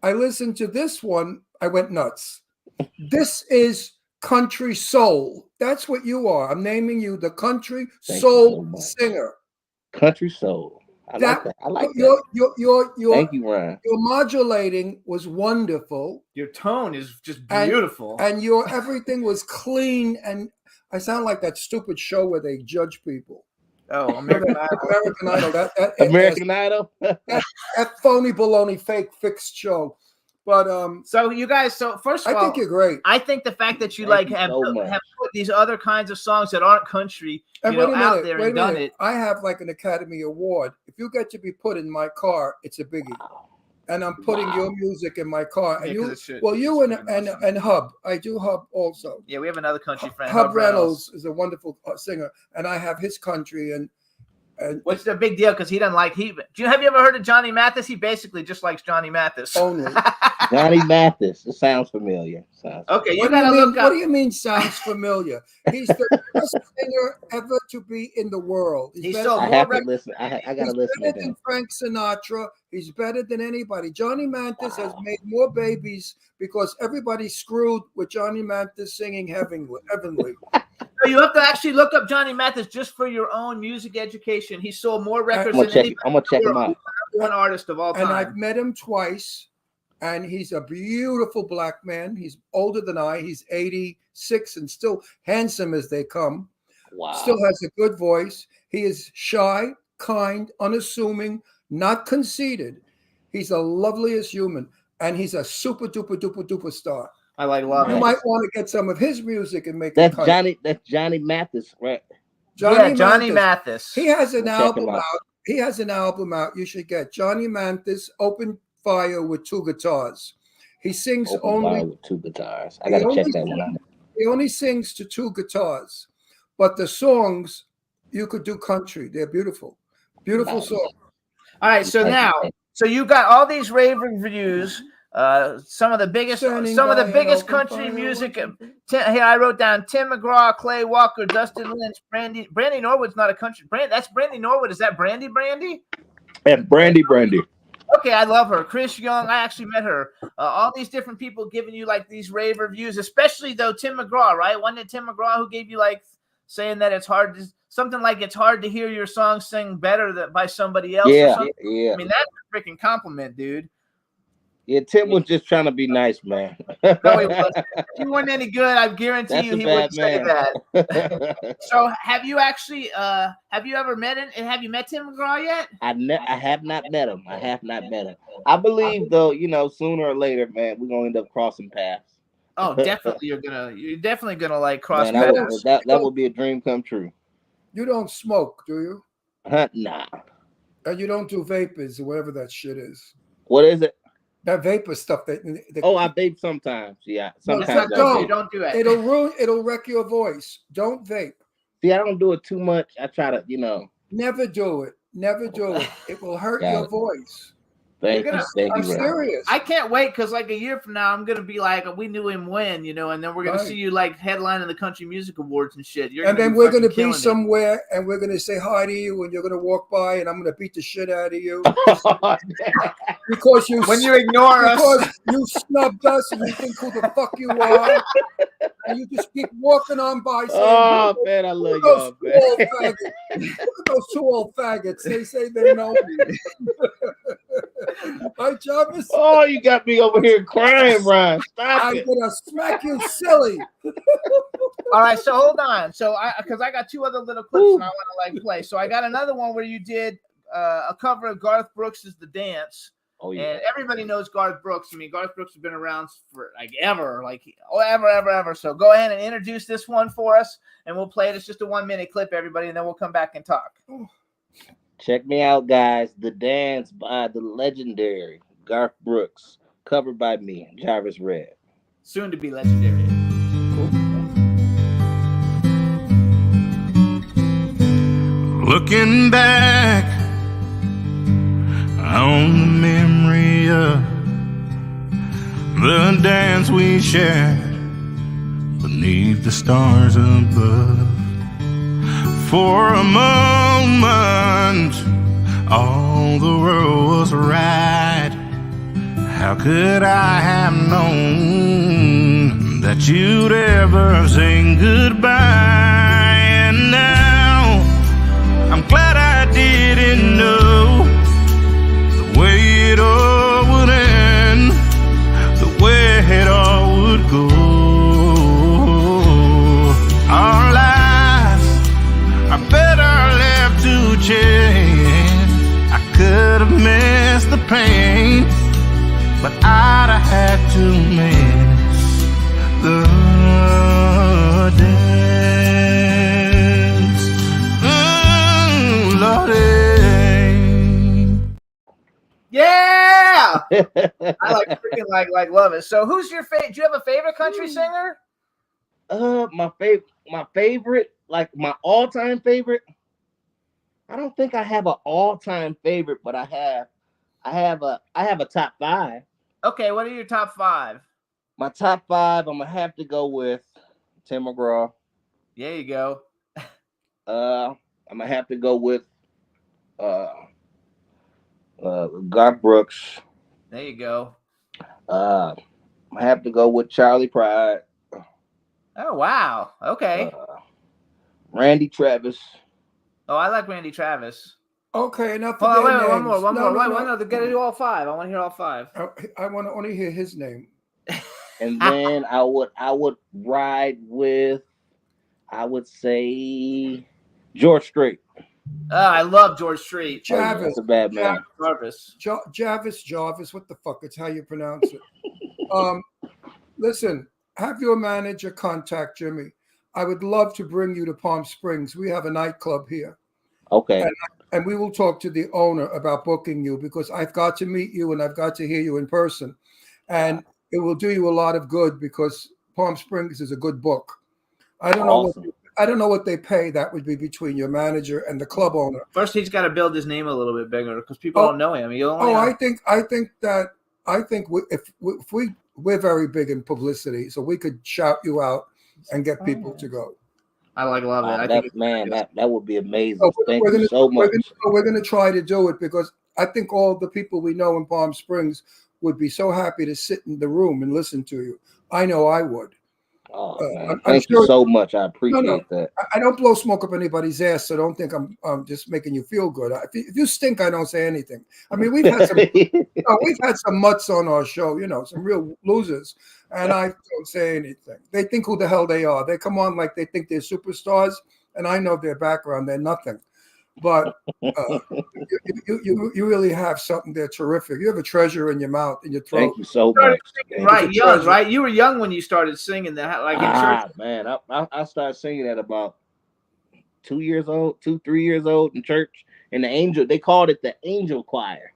I listened to this one, I went nuts. This is country soul. That's what you are. I'm naming you the country Thank you soul so much. singer. Country soul. I like that. I like your, that. your Thank you, Ryan. your modulating was wonderful, Your tone is just And- beautiful. and your everything was clean. And I sound like that stupid show where they judge people. Oh, American Idol. American Idol. That American Idol. that phony baloney fake fixed show. But So you guys, so first of I all, think you're great. I think the fact that you Thank like you have, so much. have put these other kinds of songs that aren't country, And you know, out there and done it. I have like an Academy Award. If you get to be put in my car, it's a biggie. And I'm putting Wow. your music in my car. And Yeah, 'cause you, it should- well, you it's very much so. and Hub. I do Hub also. Yeah, we have another country friend, Hub Reynolds is a wonderful singer, and I have his country. And What's the big deal? Because he doesn't like have you ever heard of Johnny Mathis? He basically just likes Johnny Mathis. only. Johnny Mathis. It sounds familiar. Okay, you What do you gotta mean? look What up. do you mean? Sounds familiar? He's the best singer ever to be in the world. He's better- so I more have to rec- listen. I gotta He's listen better to than him. Frank Sinatra. He's better than anybody. Johnny Mathis has made more babies because everybody's screwed with Johnny Mathis singing heavenly. No, you have to actually look up Johnny Mathis just for your own music education. He sold more records than anybody. I'm gonna check him out. One artist of all And I've time. met him twice, and he's a beautiful black man. He's older than I. He's 86 and still handsome as they come. Wow. Still has a good voice. He is shy, kind, unassuming, not conceited. He's the loveliest human, and he's a super duper duper duper star. I love You it. might want to get some of his music and make That's it. Johnny. That's Johnny Mathis, right? Johnny Mathis. He has an Check him album out. out. He has an album out. You should get Johnny Mathis. Open Fire with two guitars. He sings Open only. bar with two guitars. I He gotta check only that one out. He only sings to two guitars, but the songs you could do country. They're beautiful, beautiful Nice. songs. All right, so Thank you. now, so you got all these rave reviews. Some of the biggest Standing country by an music. open Here I wrote down Tim McGraw, Clay Walker, Dustin Lynch, Brandy Norwood's not a country. That's Brandy Norwood. Is that Brandy? And Brandy. Okay, I love her. Chris Young, I actually met her. All these different people giving you like these rave reviews, especially though Tim McGraw, right? Wasn't it Tim McGraw who gave you like saying that it's hard to something like it's hard to hear your song sing better by somebody else? Or Yeah, something? yeah, I mean, that's a freaking compliment, dude. yeah. Tim was just trying to be nice, man. No, he wasn't. If he wasn't any good, I guarantee That's you a he bad wouldn't say man. that. So, have you actually, have you ever met him? Have you met Tim McGraw yet? I have not met him. I have not met him. I believe though, sooner or later, man, we're gonna end up crossing paths. Oh, definitely. You're definitely gonna like cross Man, paths. that would be a dream come true. You don't smoke, do you? Nah. And you don't do vapors or whatever that shit is. What is it? That vapor stuff that Oh, I vape sometimes. Yeah, No, It's sometimes. not I good. don't. vape. You don't do it. it'll wreck your voice. Don't vape. See, I don't do it too much. I try to, Never do it. Never do it. It will hurt Got your it. voice. Thank You're you, gonna- thank I'm you, Ron. serious. I can't wait because like a year from now, I'm gonna be like, we knew him when, and then we're gonna Right. see you like headlining the country music awards and shit. And then we're going to fucking be killing it. somewhere and we're going to say hi to you and you're going to walk by and I'm going to beat the shit out of you because you when you ignore us. because you snubbed us and you think who the fuck you are and you just keep walking on by saying Oh "Who man, I are love those y'all, two man. old faggots? Who are those two old faggots? They say they know me. Right, Jarvis? Oh, you got me over here crying, Ron. Stop I'm it. gonna smack you silly. All right, so hold on. So because I got two other little clips and I want to like play. So I got another one where you did a cover of Garth Brooks' "The Dance." Oh yeah. And everybody knows Garth Brooks. I mean, Garth Brooks has been around for ever. So go ahead and introduce this one for us, and we'll play it. It's just a 1 minute clip, everybody, and then we'll come back and talk. Check me out, guys. The Dance by the legendary Garth Brooks, covered by me, Jarvis Red. Soon to be legendary. Looking back on the memory of the dance we shared beneath the stars above. For a moment, all the world was right. How could I have known that you'd ever say goodbye? And now I'm glad I did it didn't know the way it all would end, the way it all would go. Our lives are better left to chance. I could have missed the pain, but I'd have had to miss the dance. Lordy. Yeah, I like freaking like love it. So, who's your favorite? Do you have a favorite country singer? My favorite, like my all-time favorite. I don't think I have an all-time favorite, but I have a top 5. Okay, what are your top 5? My top 5, I'm gonna have to go with Tim McGraw. There you go. I'm gonna have to go with Garth Brooks. There you go. I have to go with Charlie Pride. Oh wow. Okay. Randy Travis. Oh, I like Randy Travis. Okay, enough Hold of on, their wait, one names. more. Wait, No. they gotta do all 5. I want to hear all 5. I want to only hear his name. And then I would ride with, I would say, George Strait. I love George Strait. Jarvis. That's a bad man. Jarvis. Jarvis, what the fuck? It's how you pronounce it. Listen, have your manager contact Jimmy. I would love to bring you to Palm Springs. We have a nightclub here. Okay. And we will talk to the owner about booking you because I've got to meet you and I've got to hear you in person. And it will do you a lot of good because Palm Springs is a good book. I don't know what they pay. That would be between your manager and the club owner. First, he's got to build his name a little bit bigger because people don't know him. I think we're very big in publicity, so we could shout you out and get people to go. I love it. That would be amazing. So Thank you so much. We're going to try to do it because I think all the people we know in Palm Springs would be so happy to sit in the room and listen to you. I know I would. Oh, thank you so much. I appreciate that. I don't blow smoke up anybody's ass, so don't think I'm just making you feel good. If you stink, I don't say anything. I mean, we've had some mutts on our show, some real losers, and I don't say anything. They think who the hell they are. They come on like they think they're superstars, and I know their background. They're nothing. But you really have something there terrific. You have a treasure in your mouth, in your throat. Thank you so much. Young, right? You were young when you started singing that, like in church. Man, I started singing at about 3 years old in church. And they called it the Angel Choir.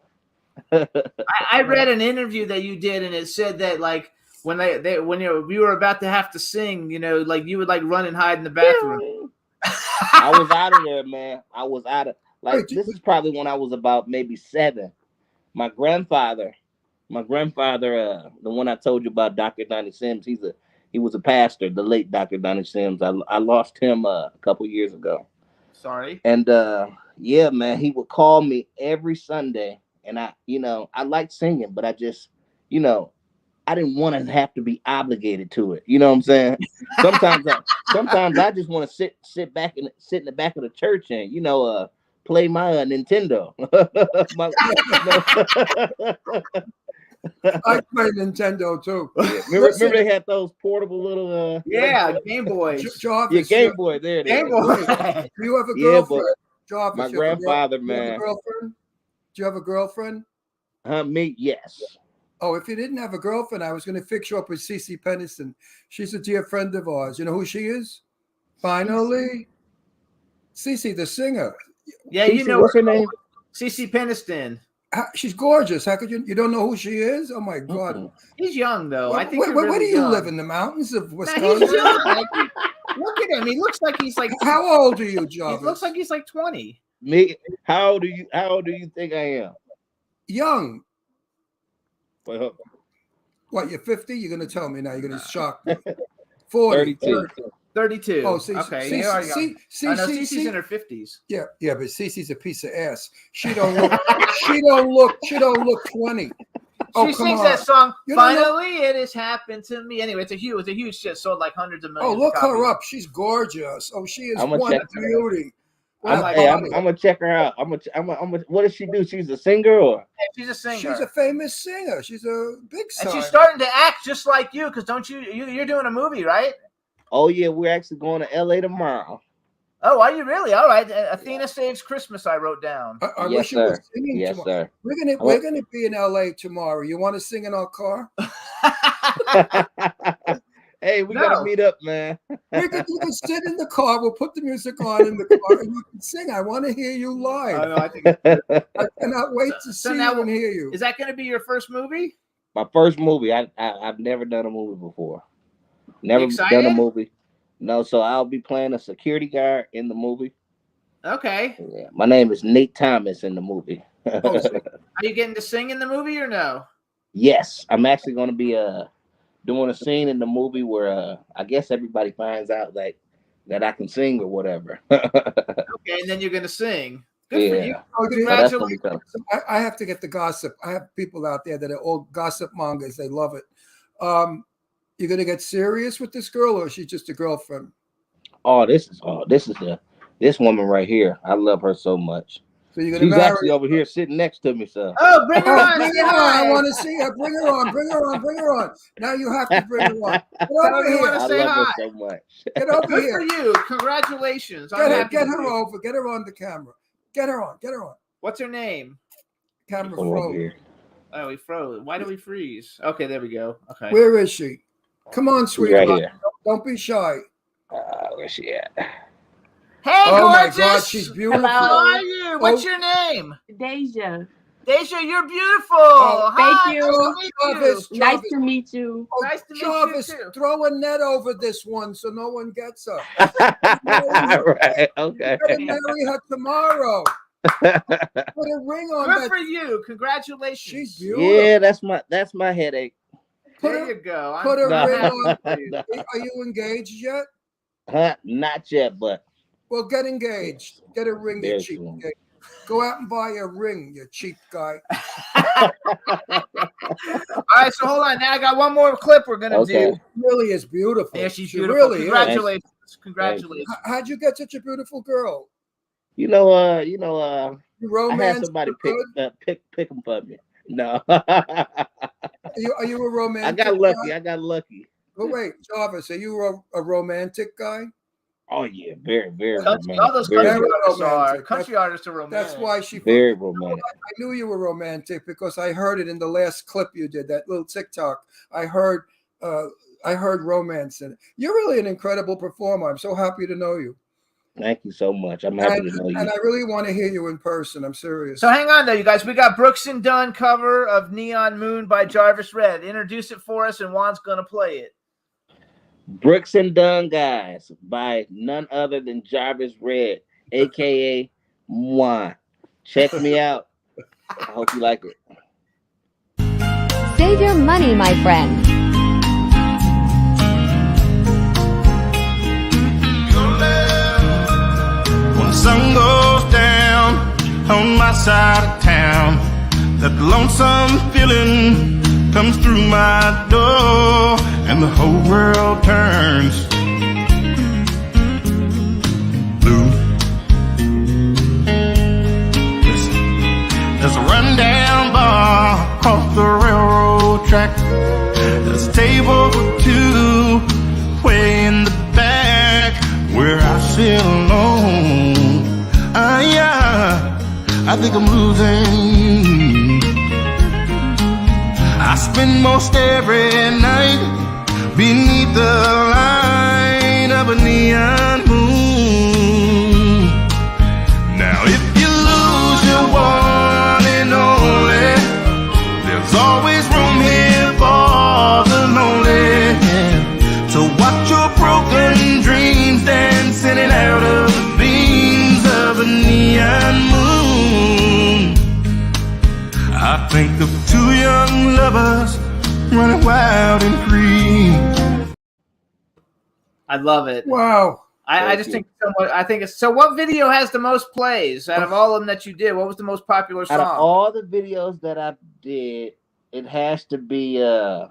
I read an interview that you did, and it said that like when you were about to have to sing, like you would like run and hide in the bathroom. I was out of there, man. I was out of this is probably when I was about maybe 7. My grandfather, the one I told you about, Dr. Donnie Sims, he was a pastor, the late Dr. Donnie Sims. I lost him a couple years ago. Sorry. And yeah, man, he would call me every Sunday, and I liked singing, but I just, I didn't want to have to be obligated to it. You know what I'm saying? Sometimes I just want to sit in the back of the church and play my Nintendo. I play Nintendo too. Yeah. Remember they had those portable little Game Boys. Jarvis, Game Boy. There it is. Game Boy. Do you have a girlfriend? Jarvis, My grandfather, man. Do you have a girlfriend? Do you have a girlfriend? Me, yes. Oh, if you didn't have a girlfriend, I was going to fix you up with Cece Peniston. She's a dear friend of ours. You know who she is? Finally, Cece, the singer. Yeah, Cece, what's her name? Cece Peniston. She's gorgeous. How could you don't know who she is? Oh my God. Mm-hmm. He's young though. I think. Where do you live? In the mountains of Wisconsin? He's young. Look at him. He looks like he's like. How old are you, Jarvis? He looks like he's like 20. Me? How old do you think I am? Young. Wait, hold on. What, you're 50? You're going to tell me now. You're going to shock me. 40. 32. Oh, see, okay. See, Cece's in her 50s. Yeah, but Cece's a piece of ass. She don't look 20. Oh, she come sings on. that song. You don't know- Finally, it has happened to me. Anyway, it's a huge shit. Sold like hundreds of millions. Oh, look of copies. her up. She's gorgeous. Oh, she is I'm gonna one check her out. beauty. Oh my Hey, God. I'm gonna check her out. I'm gonna. What does she do? She's a singer, or? She's a singer. She's a famous singer. She's a big and star. she's starting to act just like you, because don't you're doing a movie, right? Oh yeah, we're actually going to LA tomorrow. Oh, are you really? All right. Athena Saves Christmas, I wrote down. I Yes, wish you were sir. singing Yes, tomorrow. sir. We're gonna be in LA tomorrow. You want to sing in our car? Hey, we No. gotta meet up, man. You can sit in the car. We'll put the music on in the car, and you can sing. I want to hear you Oh, live. no, I think it's- I cannot wait to So see now- you and hear you. Is that going to be your first movie? My first movie. I've never done a movie before. Never You done excited? a movie. No, so I'll be playing a security guard in the movie. Okay. Yeah, my name is Nate Thomas in the movie. Oh, so- Are you getting to sing in the movie or no? Yes, I'm actually going to be doing a scene in the movie where I guess everybody finds out that I can sing or whatever. Okay, and then you're going to sing. Good for you. Yeah. Oh, dude, So that's gonna be Congratulations. tough. I have to get the gossip. I have people out there that are all gossip mongers. They love it. You're gonna get serious with this girl, or is she just a girlfriend? This woman right here. I love her so much. So you're gonna She's marry actually over here sitting next to me, so. Oh, bring her Oh, on. bring Say her on. hi. I want to see her. Bring her on. Bring her on. Bring her on. Now you have to bring her on. Get Tell her over you here. wanna I say love her hi. so much. Get over Good here. for you. Congratulations. I'm Get her. happy Get for her you. over. Get her on the camera. Get her on. Get her on. What's her name? Camera Come over froze. here. Oh, we froze. Why do we freeze? Okay, there we go. Okay. Where is she? Come on, She's sweetheart. right here. Don't be shy. Where's she at? Hey, Oh my gorgeous. God, she's beautiful. How are you? What's Oh. your name? Deja. Deja, you're beautiful. Oh, thank Hi, you. Nice to meet Jarvis, you. Nice Jarvis. to meet you. Oh, Nice to meet you, Jarvis, too. throw a net over this one so no one gets her. Right. Okay. You're gonna marry her tomorrow. Put a ring on Good that. for you. Congratulations. She's beautiful. Yeah, that's my headache. Put There her- you go. put a No. ring on. for you. Are you engaged yet? Not yet, but Well, get engaged. Get a ring, you Very cheap. soon. guy. Go out and buy a ring, you cheap guy. All right, so hold on. Now I got one more clip we're gonna Okay. do. Really is beautiful. Yeah, she's She beautiful. really is. Congratulations. Congratulations. How'd you get such a beautiful girl? you You I had romance? somebody pick them for me. No, Are you a I romantic? got lucky. Guy? I got lucky. Oh wait, Jarvis, are you a romantic guy? Oh yeah, very, very Country, romantic. all those Very, country very artists are. romantic. Country artists are romantic. That's why she. very romantic. I knew you were romantic because I heard it in the last clip you did, that little TikTok. I heard romance in it. You're really an incredible performer. I'm so happy to know you. Thank you so much. I'm happy to know you. And I really want to hear you in person. I'm serious. So hang on though, you guys. We got Brooks and Dunn cover of Neon Moon by Jarvis Red. Introduce it for us, and Juan's gonna play it. Brooks and Dunn, guys, by none other than Jarvis Red, aka Juan. Check me out. I hope you like it. Save your money, my friend. When the sun goes down on my side of town, that lonesome feeling comes through my door, and the whole world turns blue. Listen, there's a rundown bar off the railroad track. There's a table for two way in the back where I sit alone. I think I'm losing. I spend most every night beneath the light of a neon moon. Now if you lose your one and only, there's always room here for the lonely. So watch your broken dreams dancing out of the beams of a neon moon. I think of two young lovers running wild and free. I love it. Wow. I just think so much. I think it's so. What video has the most plays out of all of them that you did? What was the most popular Out of song? all the videos that I did, it has to be the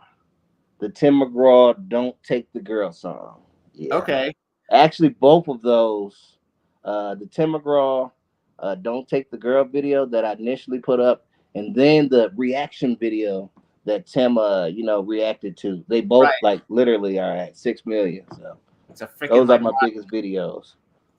Tim McGraw "Don't Take the Girl" song. Yeah. Okay. Actually, both of those the Tim McGraw, Don't Take the Girl video that I initially put up, and then the reaction video that Tim, reacted to. They both Right. like literally are at 6 million. So It's a freaking. those are like, my biggest videos.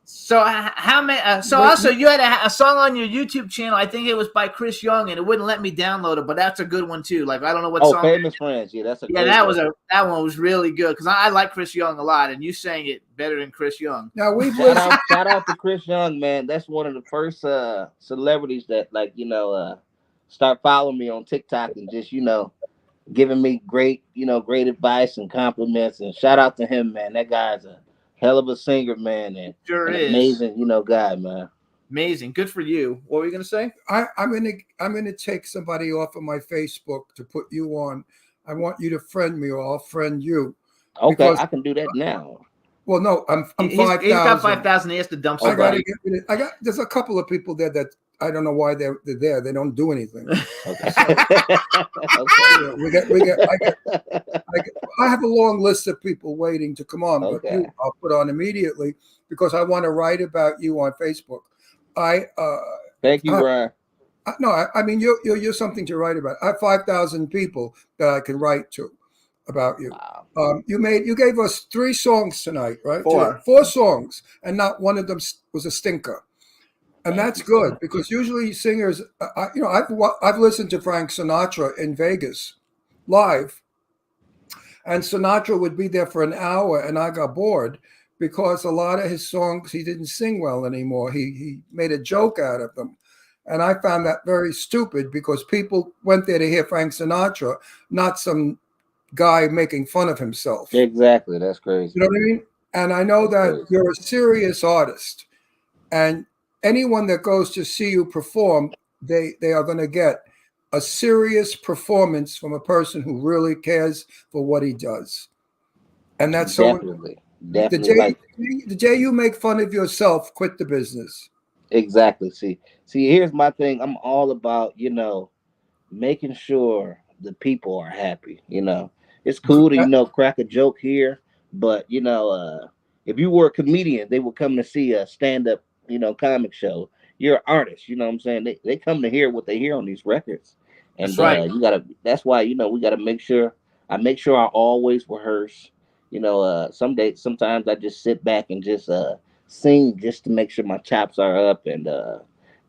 So how many? So Wait, also you had a song on your YouTube channel. I think it was by Chris Young, and it wouldn't let me download it. But that's a good one too. Like I don't know what Oh, song. Famous Friends. Yeah, that's a Yeah, great that one was really good because I like Chris Young a lot, and you sang it better than Chris Young. Now we've Shout listened. out, shout out to Chris Young, man. That's one of the first celebrities that start following me on TikTok and just giving me great advice and compliments. And shout out to him, man. That guy's a hell of a singer, man, and Sure an is. amazing guy, man. Amazing, good for you. What were you gonna say? I'm gonna take somebody off of my Facebook to put you on. I want you to friend me, or I'll friend you. Okay, Because- I can do that now. Well, no, I'm He's 5,000. got 5,000. He has to dump I gotta somebody. get rid of, there's a couple of people there that I don't know why they're there. They don't do anything. Okay. Yeah, I have a long list of people waiting to come on, but Okay. I'll put on immediately because I want to write about you on Facebook. Thank you, Brian. I mean you're something to write about. I have 5,000 people that I can write to about you. Wow. You gave us 3 songs tonight, right? 4. 4 songs, and not one of them was a stinker. And that's good because usually singers, I've listened to Frank Sinatra in Vegas live, and Sinatra would be there for an hour, and I got bored because a lot of his songs he didn't sing well anymore. He made a joke out of them, and I found that very stupid because people went there to hear Frank Sinatra, not some guy making fun of himself. Exactly. That's crazy. You know what I mean? And I know that you're a serious artist, and anyone that goes to see you perform, they are going to get a serious performance from a person who really cares for what he does. And that's Definitely. the day you make fun of yourself, quit the business. Exactly. See, here's my thing. I'm all about, making sure the people are happy. It's cool to, crack a joke here, but if you were a comedian, they would come to see a stand-up, comic show. You're an artist, you know what I'm saying? They come to hear what they hear on these records. And That's right. That's why, we gotta make sure I always rehearse. Sometimes I just sit back and just sing just to make sure my chops are up, and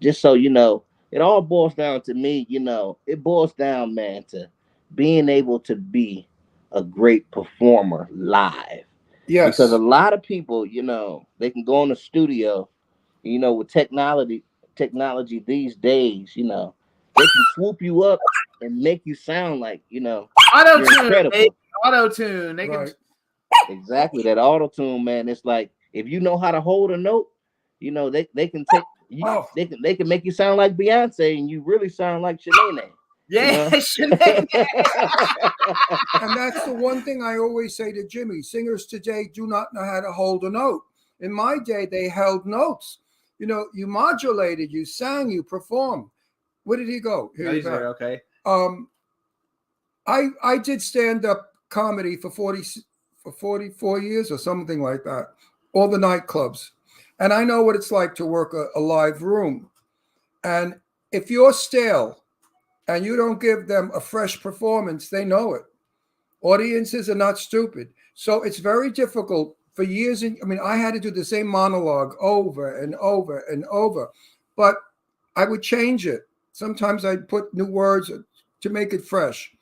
just so it all boils down to me, it boils down, man, to being able to be a great performer live. Yes. Because a lot of people, they can go in the studio, with technology these days, they can swoop you up and make you sound like, you're Auto-tune, incredible. baby. Auto-tune. They can Right. Exactly, that auto-tune, man. It's like if you know how to hold a note, they can take you, Oh. they can make you sound like Beyonce, and you really sound like Shanae. Yeah, And that's the one thing I always say to Jimmy. Singers today do not know how to hold a note. In my day, they held notes. You modulated, you sang, you performed. Where did he go? Here you go. okay. I did stand-up comedy for 44 years or something like that. All the nightclubs. And I know what it's like to work a live room. And if you're stale and you don't give them a fresh performance, they know it. Audiences are not stupid. So it's very difficult for years. I had to do the same monologue over and over and over, but I would change it. Sometimes I'd put new words to make it fresh.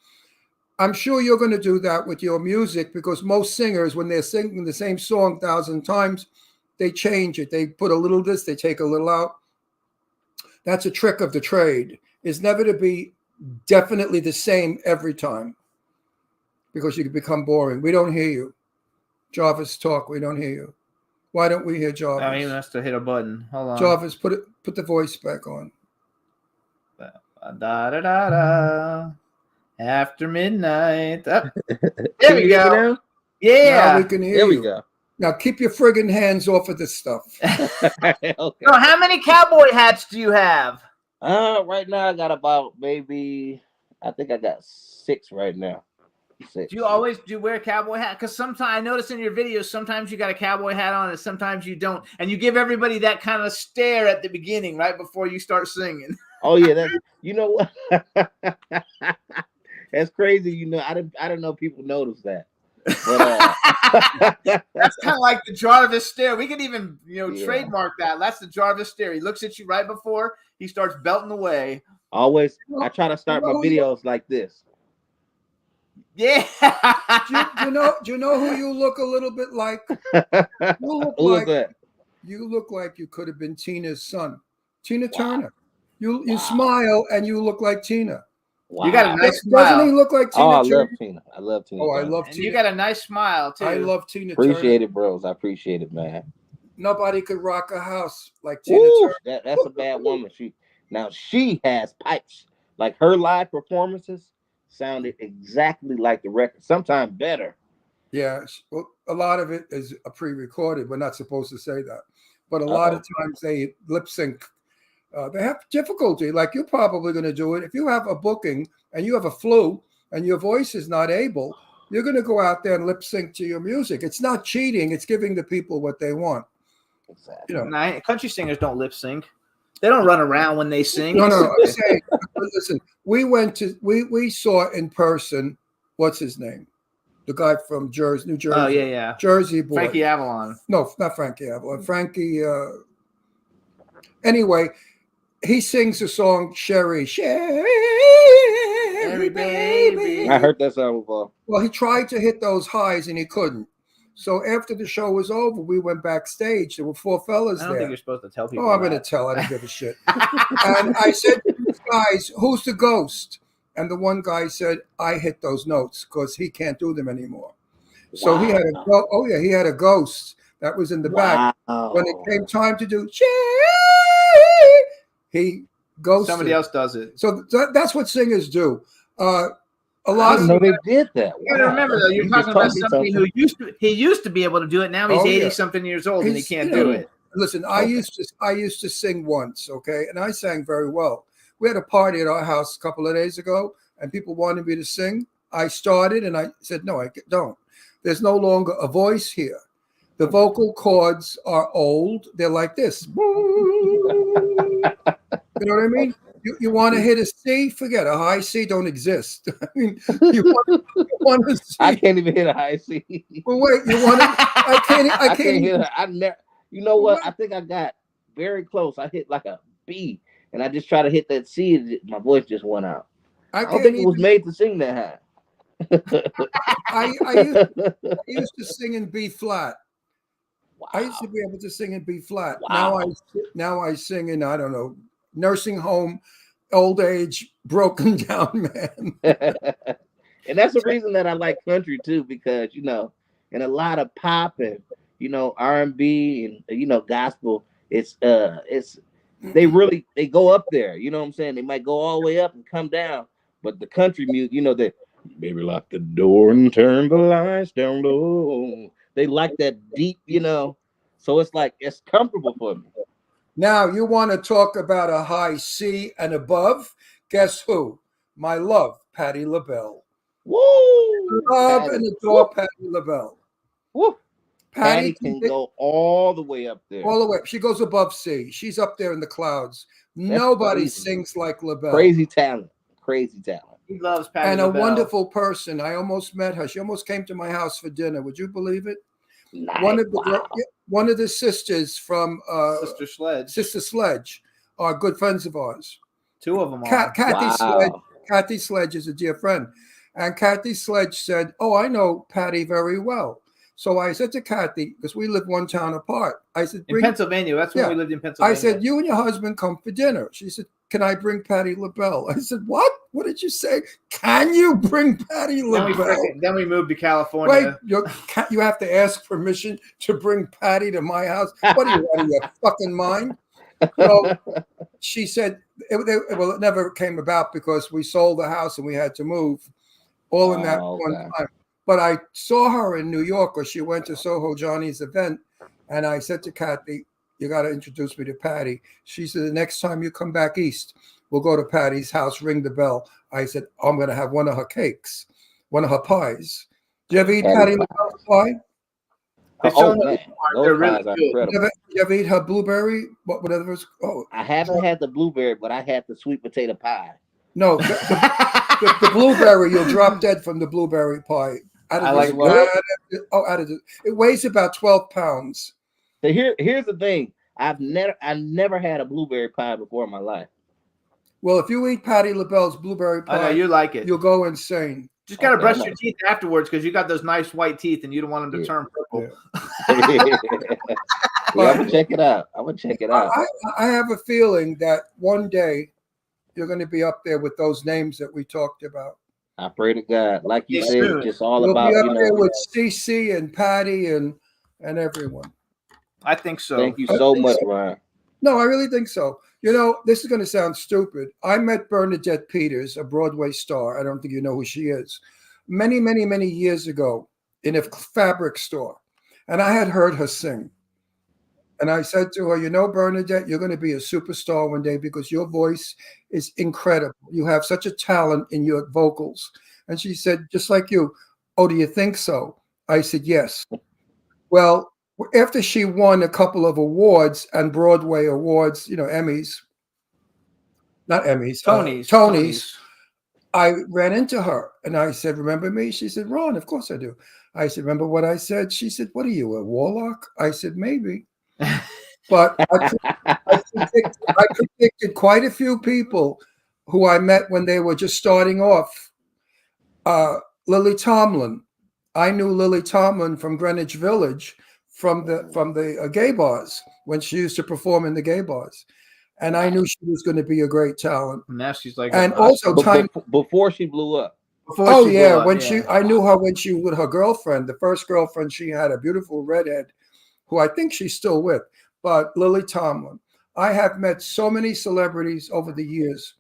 I'm sure you're going to do that with your music because most singers, when they're singing the same song 1,000 times, they change it. They put a little this, they take a little out. That's a trick of the trade. It's never to be definitely the same every time because you can become boring. We don't hear you. Jarvis, talk. We don't hear you. Why don't we hear Jarvis? I mean, has to hit a button. Hold on. Jarvis, put the voice back on. Da da da da. After midnight. There we Can you hear me go. now? Yeah. Now we can hear There we you. go. Now keep your friggin' hands off of this stuff. Okay. So how many cowboy hats do you have? Right now I got about maybe I think I got 6 right now. 6. Do you wear a cowboy hat? Because sometimes I notice in your videos, sometimes you got a cowboy hat on and sometimes you don't. And you give everybody that kind of stare at the beginning, right before you start singing. Oh yeah, that's you know what? That's crazy. You know, I didn't know people notice that. But That's kind of like the Jarvis stare. We could even, Yeah. trademark that. That's the Jarvis stare. He looks at you right before he starts belting away. always I try to start my Well, videos like this. Yeah. Do you know who you look a little bit like? You look Who is like that? you look like you could have been Tina's son, Tina Turner. You smile and you look like Tina. You got a Wow. nice Doesn't he smile. look like Tina Oh, I Turner? love Tina. I love Tina. Oh, I Turner. love And Tina. you got a nice smile too. I love Tina Appreciate Turner. it, bros. I appreciate it, man. Nobody could rock a house like Tina Woo, Turner. that's a bad woman. She has pipes. Like her live performances sounded exactly like the record, sometimes better. Yeah, well, a lot of it is a pre-recorded. We're not supposed to say that, but a lot of times they lip sync. They have difficulty. Like you're probably going to do it if you have a booking and you have a flu and your voice is not able. You're going to go out there and lip sync to your music. It's not cheating. It's giving the people what they want. Exactly. You know. Nah, country singers don't lip sync. They don't run around when they sing. No. I'm saying, listen. We saw in person. What's his name? The guy from Jersey, New Jersey. Oh yeah. Jersey boy. Frankie Avalon. No, not Frankie Avalon. Frankie. Anyway, he sings the song Sherry baby. I heard that song before. Well, he tried to hit those highs and he couldn't. So after the show was over, we went backstage. There were 4 fellas I don't think there. you're supposed to tell people. Oh, I'm going to tell. I don't give a shit. And I said to these guys, who's the ghost? And the one guy said, I hit those notes because he can't do them anymore. So he had he had a ghost that was in the back. When it came time to do he ghosted. Somebody else does it. So that's what singers do. A I lot didn't of know they did that. You gotta remember though, you're You talking just about taught me somebody who used to be able to do it. Now he's Oh, yeah. 80 something years old and he He's- can't you know, do it. Listen, I used to sing once, okay, and I sang very well. We had a party at our house a couple of days ago, and people wanted me to sing. I started, and I said, "No, I don't. There's no longer a voice here. The vocal cords are old. They're like this. You know what I mean? You want to hit a C? Forget a high C. Don't exist. I mean, you want to C. I can't even hit a high C. Well, wait, you want to? I can't. I can't hit it. I never. You know what? I think I got very close. I hit like a B, and I just tried to hit that C, and my voice just went out. I don't think it was made to sing that high. I used to sing in B flat. Wow. I used to be able to sing in B flat. Wow. Now I sing in, I don't know, nursing home, old age, broken down man. And that's the reason that I like country too, because and a lot of pop and R&B and gospel, it's they go up there. You know what I'm saying? They might go all the way up and come down, but the country music, they baby lock the door and turn the lights down low. They like that deep, so it's like it's comfortable for me. Now you want to talk about a high C and above? Guess who? My love, Patti LaBelle. Woo! Love and adore Patti LaBelle. Woo! Patti can go all the way up there. All the way. She goes above C. She's up there in the clouds. Nobody crazy. Sings like LaBelle. Crazy talent. He loves Patti and LaBelle. a wonderful person. I almost met her. She almost came to my house for dinner. Would you believe it? Nice. One of the sisters from Sister Sledge. Sister Sledge are good friends of ours. 2 of them are. Kathy Sledge is a dear friend. And Kathy Sledge said, "Oh, I know Patti very well." So I said to Kathy, because we live one town apart, I said, in Pennsylvania. That's when we lived in Pennsylvania. I said, "You and your husband come for dinner." She said, "Can I bring Patti LaBelle?" I said, "What? What did you say? Can you bring Patti LaBelle?" Then we moved to California. Wait, you have to ask permission to bring Patti to my house? What are you out of your fucking mind? So she said, it never came about because we sold the house and we had to move all in that one time. But I saw her in New York, or she went to Soho Johnny's event, and I said to Kathy, "You got to introduce me to Patti." She said, "The next time you come back east, we'll go to Patti's house, ring the bell." I said, "I'm going to have one of her cakes." one of her pies. Do you ever eat Patty Patty pie. LaBelle's pie? They Oh, show them man, they're those really pies are good. incredible. You ever eat her blueberry? Whatever it's oh I haven't had the blueberry, but I had the sweet potato pie. no, the blueberry, you'll drop dead from the blueberry pie. I like It weighs about 12 pounds. So here's the thing. I never had a blueberry pie before in my life. Well, if you eat Patty LaBelle's blueberry I know pie, you like it. you'll go insane. Just gotta Okay, brush I your teeth afterwards because you got those nice white teeth and you don't want them to Yeah. turn purple. Yeah, I'm gonna check it out. I'm gonna check it out. I have a feeling that one day you're going to be up there with those names that we talked about. I pray to God. Like you Yeah, said, soon. it's just all You'll about, be up you there know. with CC and Patty and everyone. I think so. Thank you so much, Ryan. No, I really think so. You know, this is going to sound stupid. I met Bernadette Peters, a Broadway star. I don't think you know who she is. Many, many, many years ago in a fabric store. And I had heard her sing. And I said to her, you know, Bernadette, you're going to be a superstar one day because your voice is incredible. You have such a talent in your vocals. And she said, just like you, oh, do you think so? I said, yes. Well, after she won a couple of awards and Broadway awards, you know, Emmys, not Emmys, Tonys, I ran into her and I said, remember me? She said, Ron, of course I do. I said, remember what I said? She said, what are you, a warlock? I said, maybe. But I predicted quite a few people who I met when they were just starting off. Lily Tomlin. I knew Lily Tomlin from Greenwich Village from the gay bars when she used to perform in the gay bars. And I knew she was going to be a great talent. Now she's like, And also Before she blew up. Oh yeah, when yeah. I knew her when she was with her girlfriend, the first girlfriend she had, a beautiful redhead, who I think she's still with, but Lily Tomlin. I have met so many celebrities over the years,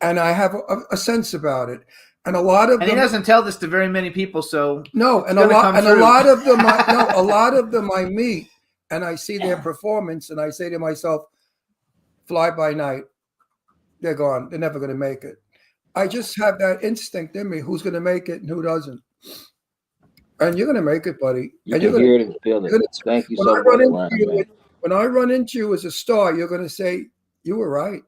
and I have a sense about it. And a lot of and he them, doesn't tell this to very many people, so no, and it's gonna come a through. lot of them, a lot of them I meet, and I see their performance, and I say to myself, fly by night, they're gone, they're never going to make it. I just have that instinct in me, who's going to make it and who doesn't. And you're going to make it, buddy. You And can you're hear gonna, it and feel it. you're gonna- Thank you when so I much, run into Ryan. you, man. when I run into you as a star, you're going to say, you were right.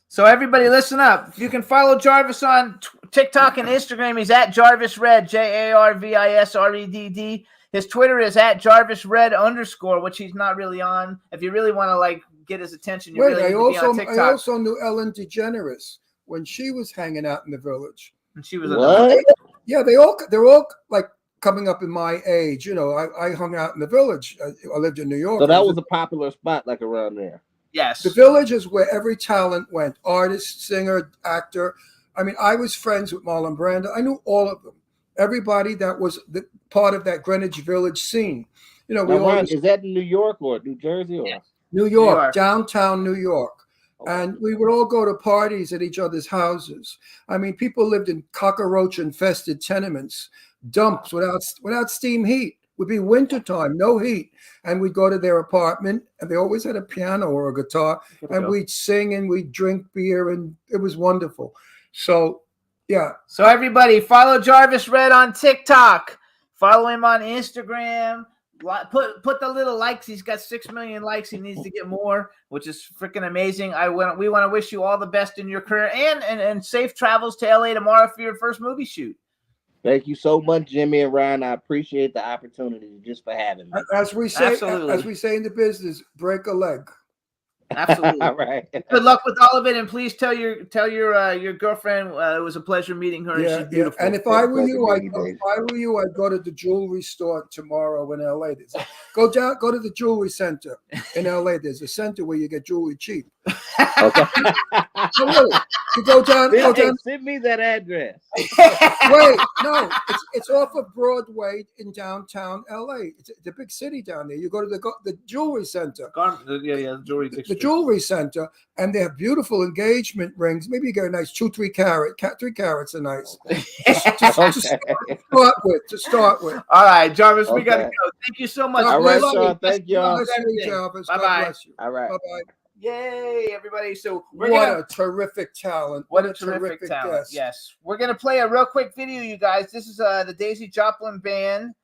So everybody, listen up. You can follow Jarvis on TikTok and Instagram. He's at Jarvis Red, JarvisReddD. His Twitter is at JarvisRed_, which he's not really on. If you really want to like get his attention, you Wait, really I need to be on also TikTok. knew Ellen DeGeneres when she was hanging out in the village. And she was What? Yeah, they're all like coming up in my age. You know, I hung out in the village. I lived in New York. So that was a popular spot, like around there. yes. The village is where every talent went: artist, singer, actor. I mean, I was friends with Marlon Brando. I knew all of them. Everybody that was part of that Greenwich Village scene. You know, we Now, Ryan, always is that in New York or New Jersey? Or? Yeah. New York, York. downtown New York. And we would all go to parties at each other's houses. I mean, people lived in cockroach-infested tenements, dumps without steam heat. It would be wintertime, no heat. And we'd go to their apartment, and they always had a piano or a guitar, and we'd sing and we'd drink beer, and it was wonderful. So, yeah. So everybody, follow Jarvis Red on TikTok. Follow him on Instagram. Put the little likes. He's got 6 million likes. He needs to get more, which is freaking amazing. We want to wish you all the best in your career and safe travels to LA tomorrow for your first movie shoot. Thank you so much, Jimmy and Ryan. I appreciate the opportunity just for having me. As we say, Absolutely. as we say in the business, break a leg. Absolutely. All right. Good luck with all of it, and please tell your girlfriend it was a pleasure meeting her. Yeah, She's beautiful. And if I were Pleasure you, meeting you, I'd go to the jewelry store tomorrow in LA. Go to the jewelry center in LA. There's a center where you get jewelry cheap. Okay. No, really. You go down. Send me that address. Wait, no, it's off of Broadway in downtown LA. It's a big city down there. You go to the jewelry center. The jewelry. The jewelry center, and they have beautiful engagement rings. Maybe you get a nice 3 carats are nice. To start with. All right, Jarvis, we Okay. gotta go. Thank you so much. All God right, bless Sean. you. Thank y'all. God bless you, Jarvis. God Bye-bye. bless you. All right. Bye-bye. Yay, everybody. So we're What gonna a terrific talent. what a terrific talent. guest. Yes. We're gonna play a real quick video, you guys. This is the Daisy Joplin band.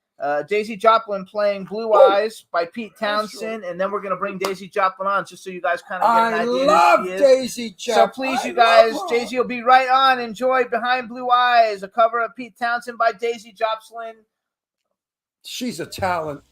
Daisy Joplin playing Blue Eyes by Pete Townsend, and then we're gonna bring Daisy Joplin on just so you guys kind of get an I idea love who she is. Daisy So Joplin. please, you I guys, love her. Daisy will be right on. Enjoy Behind Blue Eyes, a cover of Pete Townsend by Daisy Joplin. She's a talent.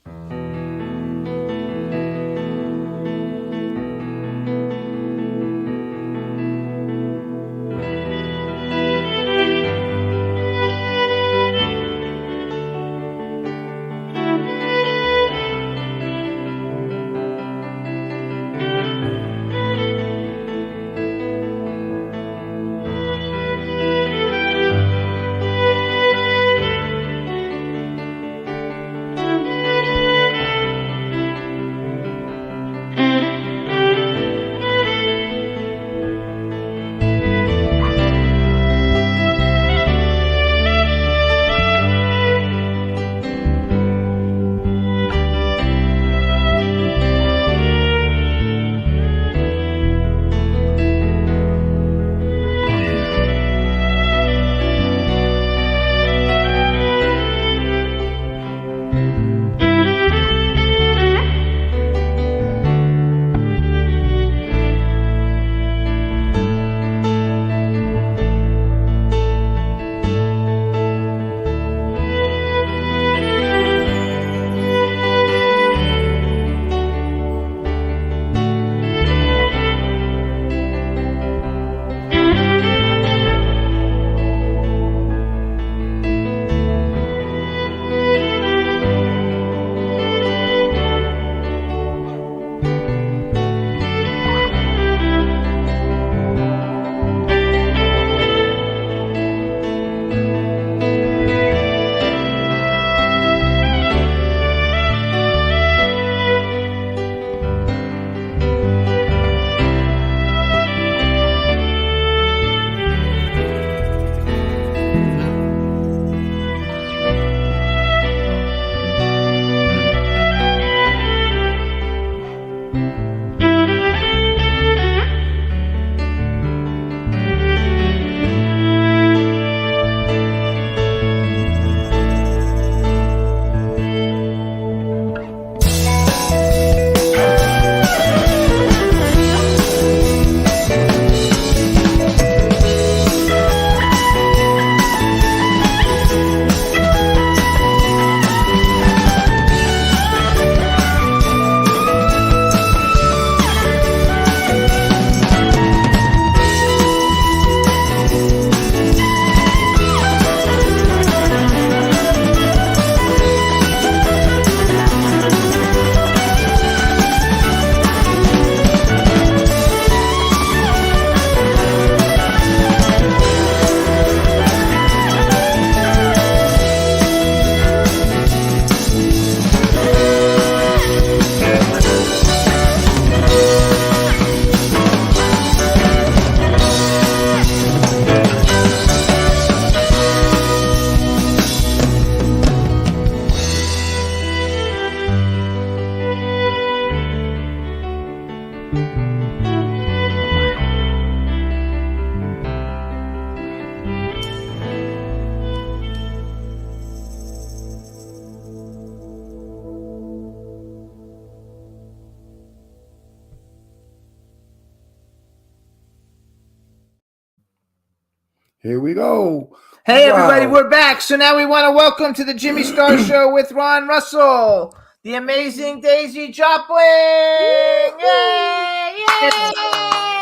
Here we go. Hey, Wow. everybody, we're back. So now we want to welcome to the Jimmy Star Show with Ron Russell, the amazing Daisy Joplin. Yay! Yay!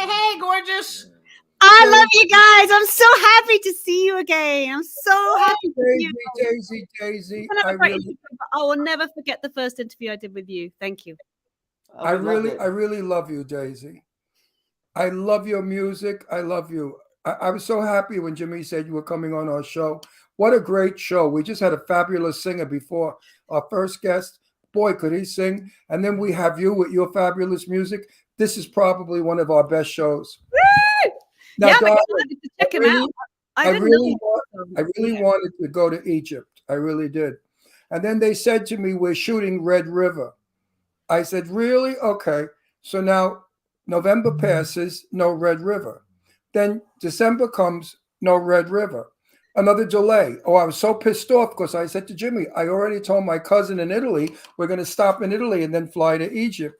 Hey, gorgeous. I love you guys. I'm so happy to see you again. I'm so happy to see you. Daisy. I will never forget the first interview I did with you. Thank you. I really love you, Daisy. I love your music. I love you. I was so happy when Jimmy said you were coming on our show. What a great show. We just had a fabulous singer before our first guest. Boy, could he sing. And then we have you with your fabulous music. This is probably one of our best shows. Woo! Now, yeah, darling, to check him out. I really wanted to go to Egypt. I really did. And then they said to me, we're shooting Red River. I said, really? Okay. So now November passes, no Red River. Then December comes, no Red River. Another delay. Oh, I was so pissed off because I said to Jimmy, I already told my cousin in Italy, we're going to stop in Italy and then fly to Egypt.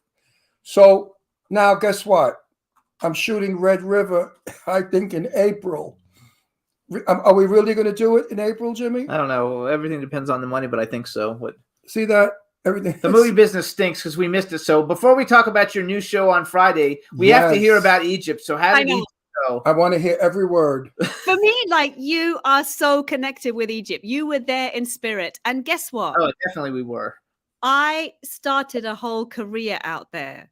So now guess what? I'm shooting Red River, I think, in April. Are we really going to do it in April, Jimmy? I don't know. Everything depends on the money, but I think so. What? See that? Everything. The movie business stinks because we missed it. So before we talk about your new show on Friday, we have to hear Yes. about Egypt. So how I did know. Egypt go? I want to hear every word. For me, like, you are so connected with Egypt. You were there in spirit. And guess what? Oh, definitely we were. I started a whole career out there.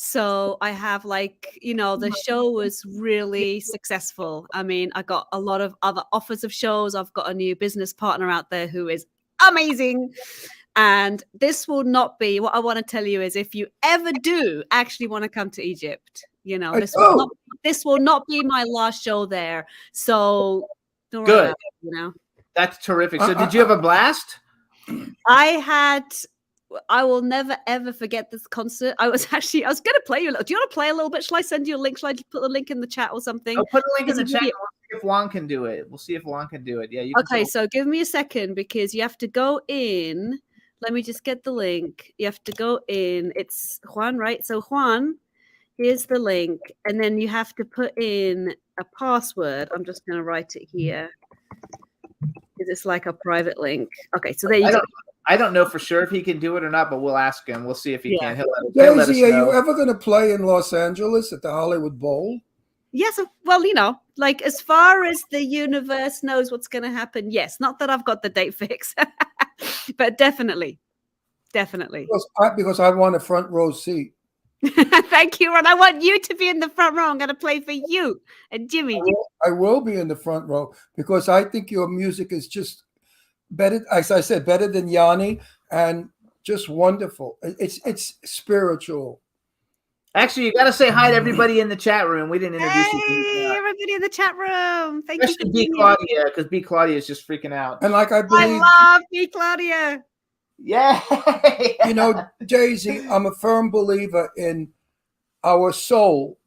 So I have, like, you know, the show was really successful. I mean, I got a lot of other offers of shows. I've got a new business partner out there who is amazing. And this will not be, what I want to tell you is, if you ever do actually want to come to Egypt, you know, I this will not be my last show there. So don't worry Good. about it, you know. That's terrific. So did you have a blast? I will never ever forget this concert. I was going to play you a little. Do you want to play a little bit? Shall I send you a link? Shall I put the link in the chat or something? I'll put a link in the Because chat. you- We'll see if Juan can do it. We'll see if Juan can do it. Yeah. You can Okay, tell- so give me a second because you have to go in. Let me just get the link. You have to go in. It's Juan, right? So Juan, here's the link. And then you have to put in a password. I'm just going to write it here. Because it's like a private link. Okay, so there you go. I don't know for sure if he can do it or not, but we'll ask him. We'll see if he Yeah. can. He'll let us Daisy, are know. you ever going to play in Los Angeles at the Hollywood Bowl? Yes, well, you know, like, as far as the universe knows what's going to happen, yes. Not that I've got the date fixed, but definitely. Because I want a front row seat. Thank you, Ron. I want you to be in the front row. I'm going to play for you and Jimmy. I will be in the front row because I think your music is just better, as I said, better than Yanni, and just wonderful. It's spiritual. Actually, you got to say hi to everybody in the chat room. We didn't introduce you. Hey, everybody in the chat room. Thank you. Especially for B. being here. Claudia, because B. Claudia is just freaking out. And like I I believe, love you, Claudia. Yeah. you know, Daisy, I'm a firm believer in our soul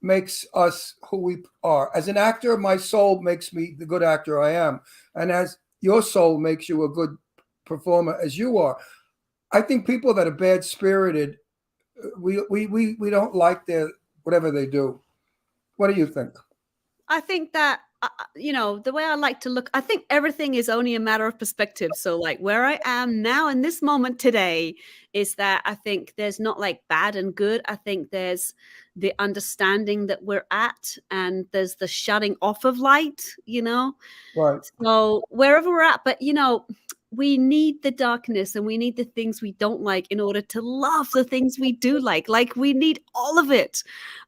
makes us who we are. As an actor, my soul makes me the good actor I am. And as your soul makes you a good performer as you are. I think people that are bad spirited, we don't like their whatever they do. What do you think? I think that, you know, the way I like to look, I think everything is only a matter of perspective. So, like, where I am now in this moment today is that I think there's not like bad and good. I think there's the understanding that we're at, and there's the shutting off of light, you know? Right. So wherever we're at, but, you know, we need the darkness and we need the things we don't like in order to love the things we do like. Like, we need all of it.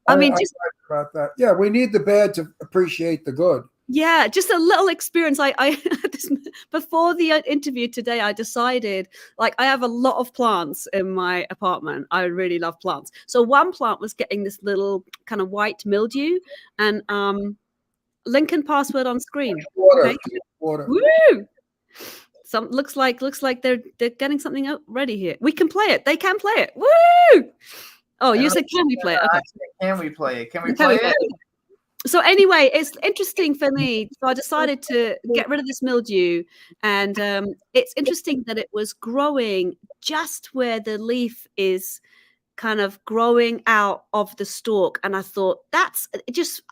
I mean, just about that. Yeah, we need the bad to appreciate the good. yeah, just a little experience. I before the interview today, I decided, like, I have a lot of plants in my apartment. I really love plants. So one plant was getting this little kind of white mildew, and Lincoln password on screen. Water. Okay. Water. Woo! Some looks like they're getting something out ready here. We can play it. They can play it. Woo! Oh, you said can we play it? Okay. Can we play it? Can we Can play we play it? So anyway, it's interesting for me. So I decided to get rid of this mildew, and it's interesting that it was growing just where the leaf is kind of growing out of the stalk. And I thought it just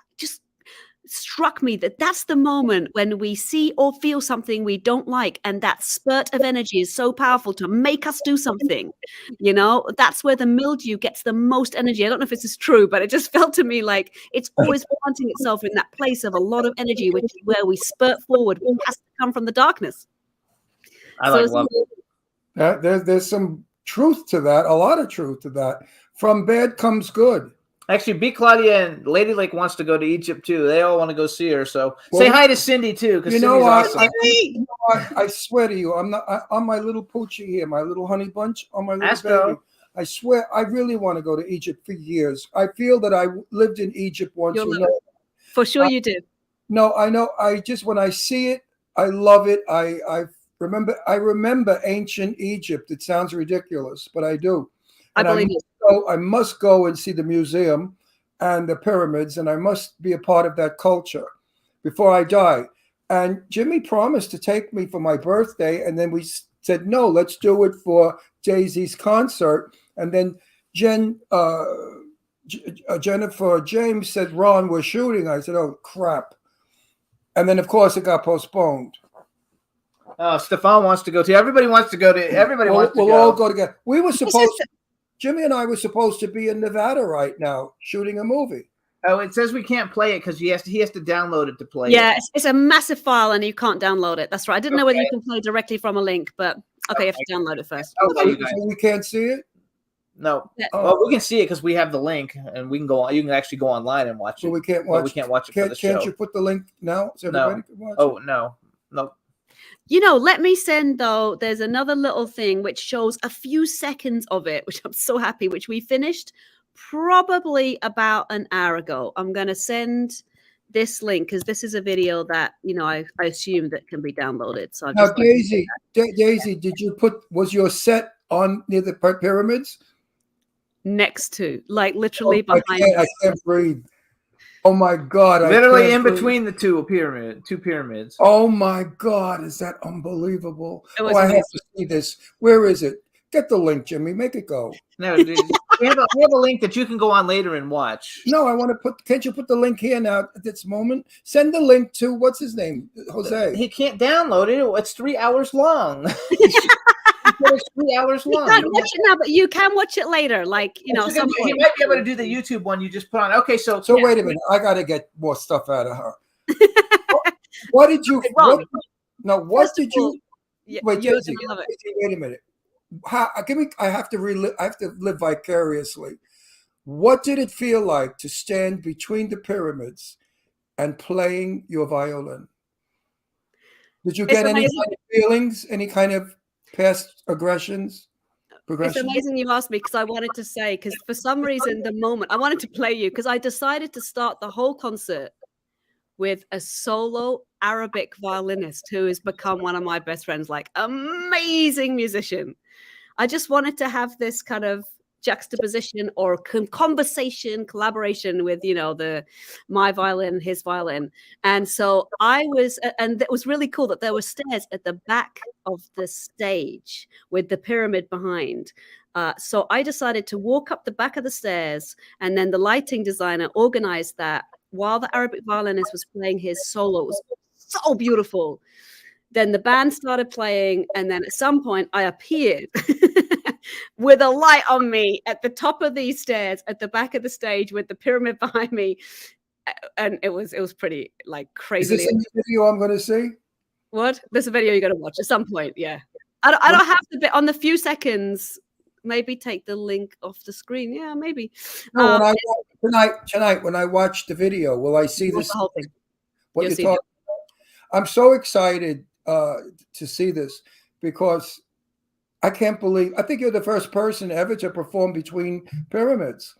struck me that that's the moment when we see or feel something we don't like, and that spurt of energy is so powerful to make us do something. You know, that's where the mildew gets the most energy. I don't know if this is true, but it just felt to me like it's always planting itself in that place of a lot of energy, which is where we spurt forward, which has to come from the darkness. I So like it's- love it. There's some truth to that, a lot of truth to that. From bad comes good. Actually, B. Claudia and Lady Lake wants to go to Egypt too. They all want to go see her. So Well, say hi to Cindy too, because You know Cindy's what? awesome. I swear to you, I'm not on my little poochie here, my little honey bunch, on my little Ask baby. her. I swear, I really want to go to Egypt for years. I feel that I lived in Egypt once. You'll You love know. For sure you did. No, I know. I just when I see it, I love it. I remember ancient Egypt. It sounds ridiculous, but I do. I And believe miss you. must go and see the museum and the pyramids, and I must be a part of that culture before I die. And Jimmy promised to take me for my birthday, and then we said, no, let's do it for Jay-Z's concert. And then Jennifer James said, Ron, we're shooting. I said, oh, crap. And then, of course, it got postponed. Stefan wants to go to. Everybody wants to go to. Everybody wants to go. We'll all go together. We were supposed to. Jimmy and I were supposed to be in Nevada right now shooting a movie. Oh, it says we can't play it because he has to download it to play Yeah, it. it's a massive file and you can't download it. That's right. I didn't know whether you can play directly from a link, but okay, you have to download it first. Okay, So we can't see it? No. Yeah. Well, we can see it because we have the link, and we can go on. You can actually go online and watch it. So we can't But watch. we can't watch it for the show. Can't you put the link now so everybody can watch? Oh no. You know, let me send though. There's another little thing which shows a few seconds of it, which I'm so happy, which we finished probably about an hour ago. I'm going to send this link because this is a video that, you know, I assume that can be downloaded. So Now, Daisy, did you was your set on near the pyramids? Next to, like, literally I behind. can't breathe. Oh my God! Literally in between the two pyramids. Oh my God! Is that unbelievable? It was I have amazing. to see this. Where is it? Get the link, Jimmy. Make it go. No, dude, we have a link that you can go on later and watch. No, I want to put. Can't you put the link here now at this moment? Send the link to what's his name, Jose. He can't download it. It's 3 hours long. It's 3 hours You long. can't watch it now, but you can watch it later. Like, you know, He some might be able to do the YouTube one you just put on. Okay, so Wait a minute. I got to get more stuff out of her. What did you? Wrong. What did you? Yeah, Wait, you're Daisy, gonna love it. wait a minute. I have to relive. I have to live vicariously. What did it feel like to stand between the pyramids and playing your violin? Did you It's get any amazing. kind of feelings? Any kind of past aggressions? It's Progression? amazing you asked me because I wanted to say, because for some reason, the moment I wanted to play you, because I decided to start the whole concert with a solo Arabic violinist who has become one of my best friends, like amazing musician. I just wanted to have this kind of juxtaposition or conversation, collaboration with, you know, my violin, his violin. And so and it was really cool that there were stairs at the back of the stage with the pyramid behind. So I decided to walk up the back of the stairs, and then the lighting designer organized that while the Arabic violinist was playing his solo. It was so beautiful. Then the band started playing, and then at some point I appeared with a light on me at the top of these stairs at the back of the stage with the pyramid behind me. And it was pretty like Is crazy. this in the video I'm going to see? What? There's a video you're going to watch at some point. Yeah. I don't have the bit on the few seconds. Maybe take the link off the screen. Yeah, maybe. No, tonight when I watch the video, will I see Watch this? the whole thing. What You'll you're see talking about? I'm so excited to see this because I can't believe. I think you're the first person ever to perform between pyramids.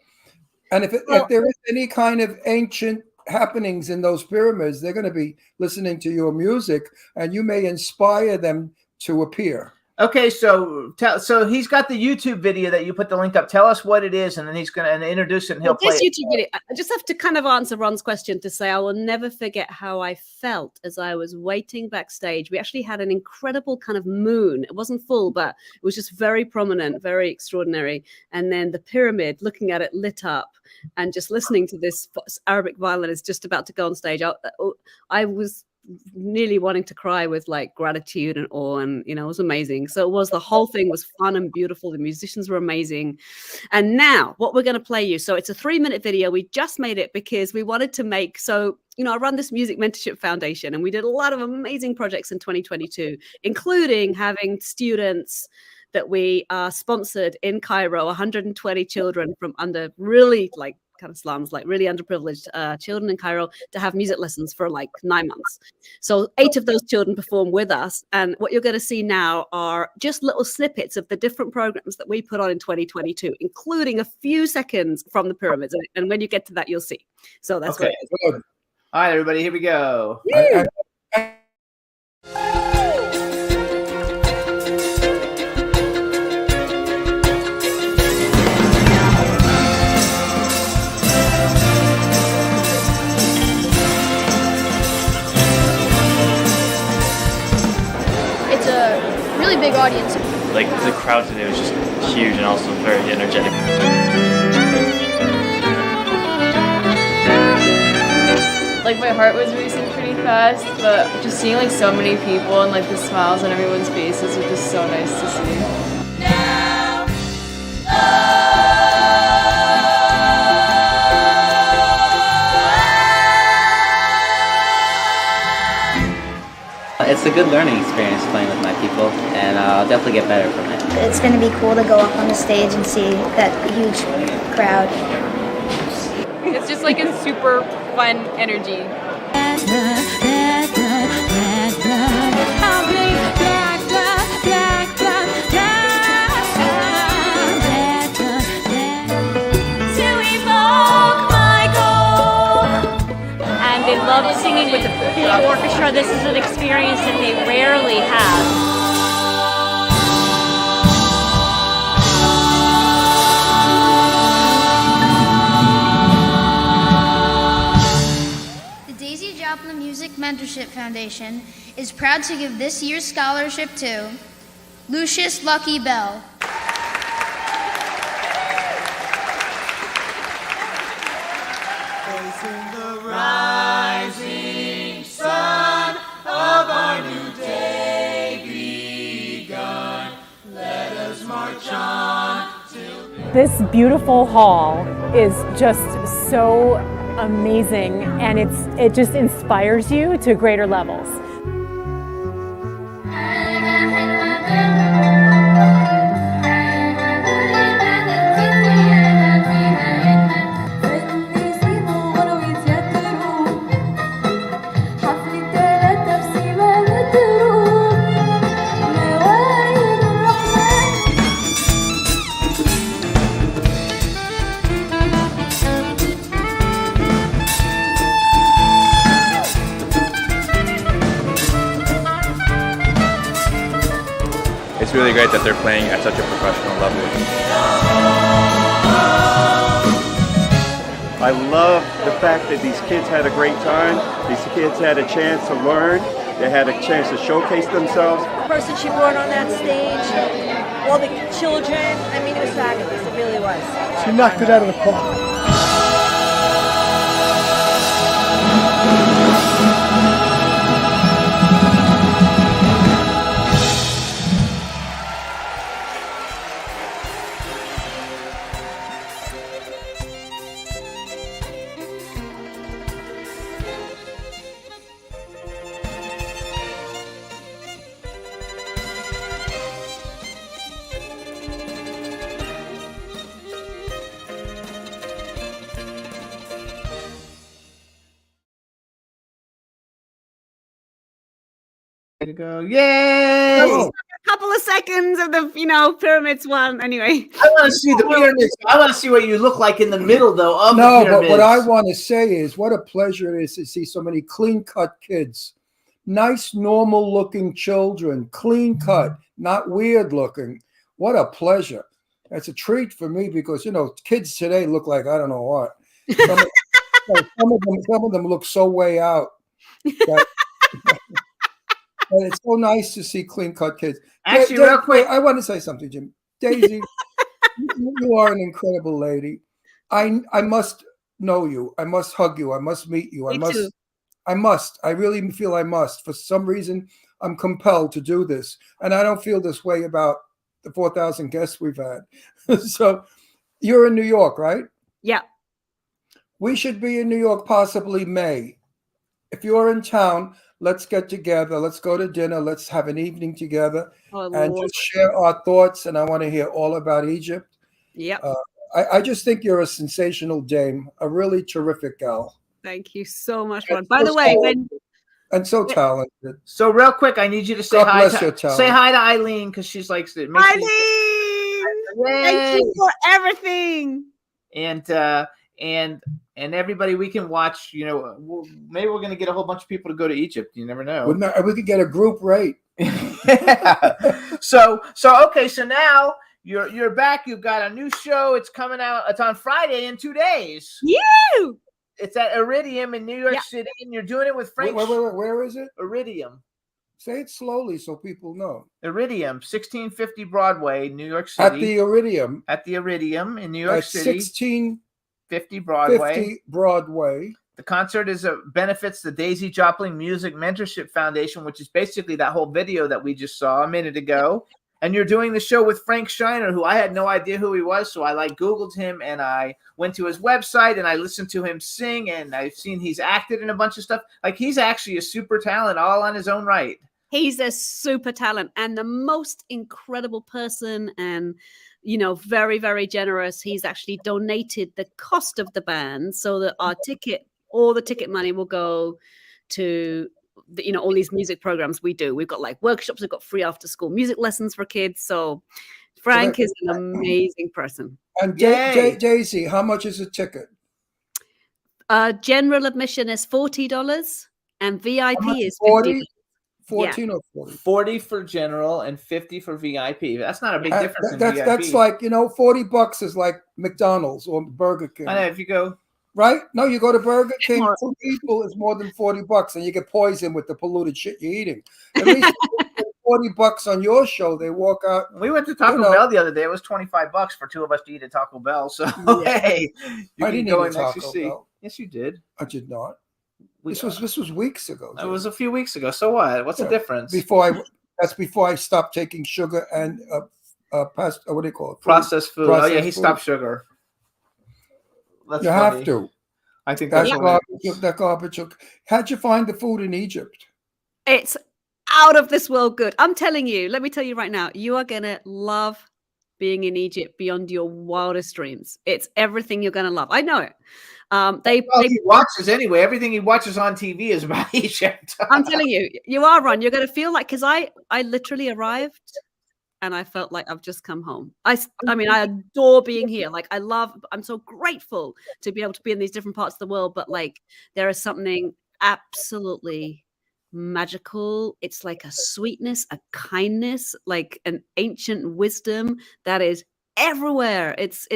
And if there is any kind of ancient happenings in those pyramids, they're going to be listening to your music, and you may inspire them to appear. Okay, so he's got the YouTube video that you put the link up. Tell us what it is, and then he's going to introduce it, and he'll play This it. YouTube video, I just have to kind of answer Ron's question to say I will never forget how I felt as I was waiting backstage. We actually had an incredible kind of moon. It wasn't full, but it was just very prominent, very extraordinary. And then the pyramid, looking at it lit up, and just listening to this Arabic violinist just about to go on stage. I was nearly wanting to cry with like gratitude and awe, and you know, it was amazing. So the whole thing was fun and beautiful. The musicians were amazing. And now what we're going to play you, so it's a 3-minute video. We just made it because we wanted to make, so you know, I run this music mentorship foundation, and we did a lot of amazing projects in 2022, including having students that we sponsored in Cairo, 120 children from under really like kind of slums, like really underprivileged children in Cairo, to have music lessons for like 9 months. So 8 of those children perform with us. And what you're going to see now are just little snippets of the different programs that we put on in 2022, including a few seconds from the pyramids. And when you get to that, you'll see. So that's Okay. Good. All right, everybody, here we go. really big audience. Like the crowd today was just huge and also very energetic. Like my heart was racing pretty fast, but just seeing like so many people and like the smiles on everyone's faces was just so nice to see. It's a good learning experience playing with my people, and I'll definitely get better from it. It's going to be cool to go up on the stage and see that huge crowd. It's just like a super fun energy. And they love singing with a big orchestra. This is an experience that they rarely have. Joplin Music Mentorship Foundation is proud to give this year's scholarship to Lucius Lucky Bell. Facing the rising sun of our new day begun, let us march on till This beautiful hall is just so amazing, and it just inspires you to greater levels. It's really great that they're playing at such a professional level. I love the fact that these kids had a great time. These kids had a chance to learn. They had a chance to showcase themselves. The person she brought on that stage, all the children, I mean, it was fabulous. It really was. She knocked it out of the park. There you go. Yay! A couple of seconds of the pyramids one. Anyway, I want to see the pyramids. I want to see what you look like in the middle, though. Of No, the pyramids. but what I want to say is what a pleasure it is to see so many clean-cut kids. Nice, normal-looking children, clean-cut, not weird-looking. What a pleasure. It's a treat for me because, kids today look like I don't know what. Some of them look so way out. But it's so nice to see clean-cut kids. Actually, real quick, I want to say something, Jim. Daisy, you are an incredible lady. I must know you. I must hug you. I must meet you. Me too. I must. I really feel I must. For some reason, I'm compelled to do this. And I don't feel this way about the 4,000 guests we've had. So you're in New York, right? Yeah. We should be in New York possibly May. If you're in town, let's get together. Let's go to dinner. Let's have an evening together and just share our thoughts. And I want to hear all about Egypt. Yep. I just think you're a sensational dame, a really terrific gal. Thank you so much, Ron. By the way, and so talented. So real quick, I need you to say God hi. bless your talent. Say hi to Eileen because she's like Eileen, thank you for everything. And everybody, we can watch. Maybe we're gonna get a whole bunch of people to go to Egypt. You never know. We could get a group rate. So okay. So now you're back. You've got a new show. It's coming out. It's on Friday in 2 days. You. It's at Iridium in New York City, and you're doing it with Frank. Where is it? Iridium. Say it slowly so people know. Iridium, 1650 Broadway, New York At City. the Iridium. At the Iridium in New York At City. 1650 Broadway. Broadway. The concert benefits the Daisy Joplin Music Mentorship Foundation, which is basically that whole video that we just saw a minute ago. And you're doing the show with Frank Shiner, who I had no idea who he was. So I Googled him and I went to his website and I listened to him sing, and I've seen he's acted in a bunch of stuff. He's actually a super talent all on his own right. He's a super talent and the most incredible person, and very, very generous. He's actually donated the cost of the band so that all the ticket money will go to all these music programs we do. We've got workshops, we've got free after school music lessons for kids. So Frank is an amazing person. And Daisy, how much is a ticket? General admission is $40 and VIP is 40? 50. 14 or 40? 40 for general and 50 for VIP. That's not a big difference in VIP. That's $40 is like McDonald's or Burger King. I know, if you go... Right? No, you go to Burger King, 2 people is more than $40, and you get poisoned with the polluted shit you're eating. At least $40 on your show, they walk out. We went to Taco Bell the other day. It was $25 for 2 of us to eat at Taco Bell. So hey, I didn't eat at Taco Bell. Yes, you did. I did not. This was weeks ago. It was a few weeks ago. So what? What's the difference? That's before I stopped taking sugar and what do you call it? Processed food. Oh yeah, he stopped sugar. That's you funny. have to. I think that's garbage. That garbage. How'd you find the food in Egypt? It's out of this world good. I'm telling you. Let me tell you right now. You are gonna love being in Egypt beyond your wildest dreams. It's everything you're gonna love. I know it. He watches anyway. Everything he watches on TV is about Egypt. I'm telling you, you are, Ron. You're gonna feel like, because I literally arrived. And I felt like I've just come home. I mean, I adore being here. I'm so grateful to be able to be in these different parts of the world. But there is something absolutely magical. It's like a sweetness, a kindness, like an ancient wisdom that is everywhere. It's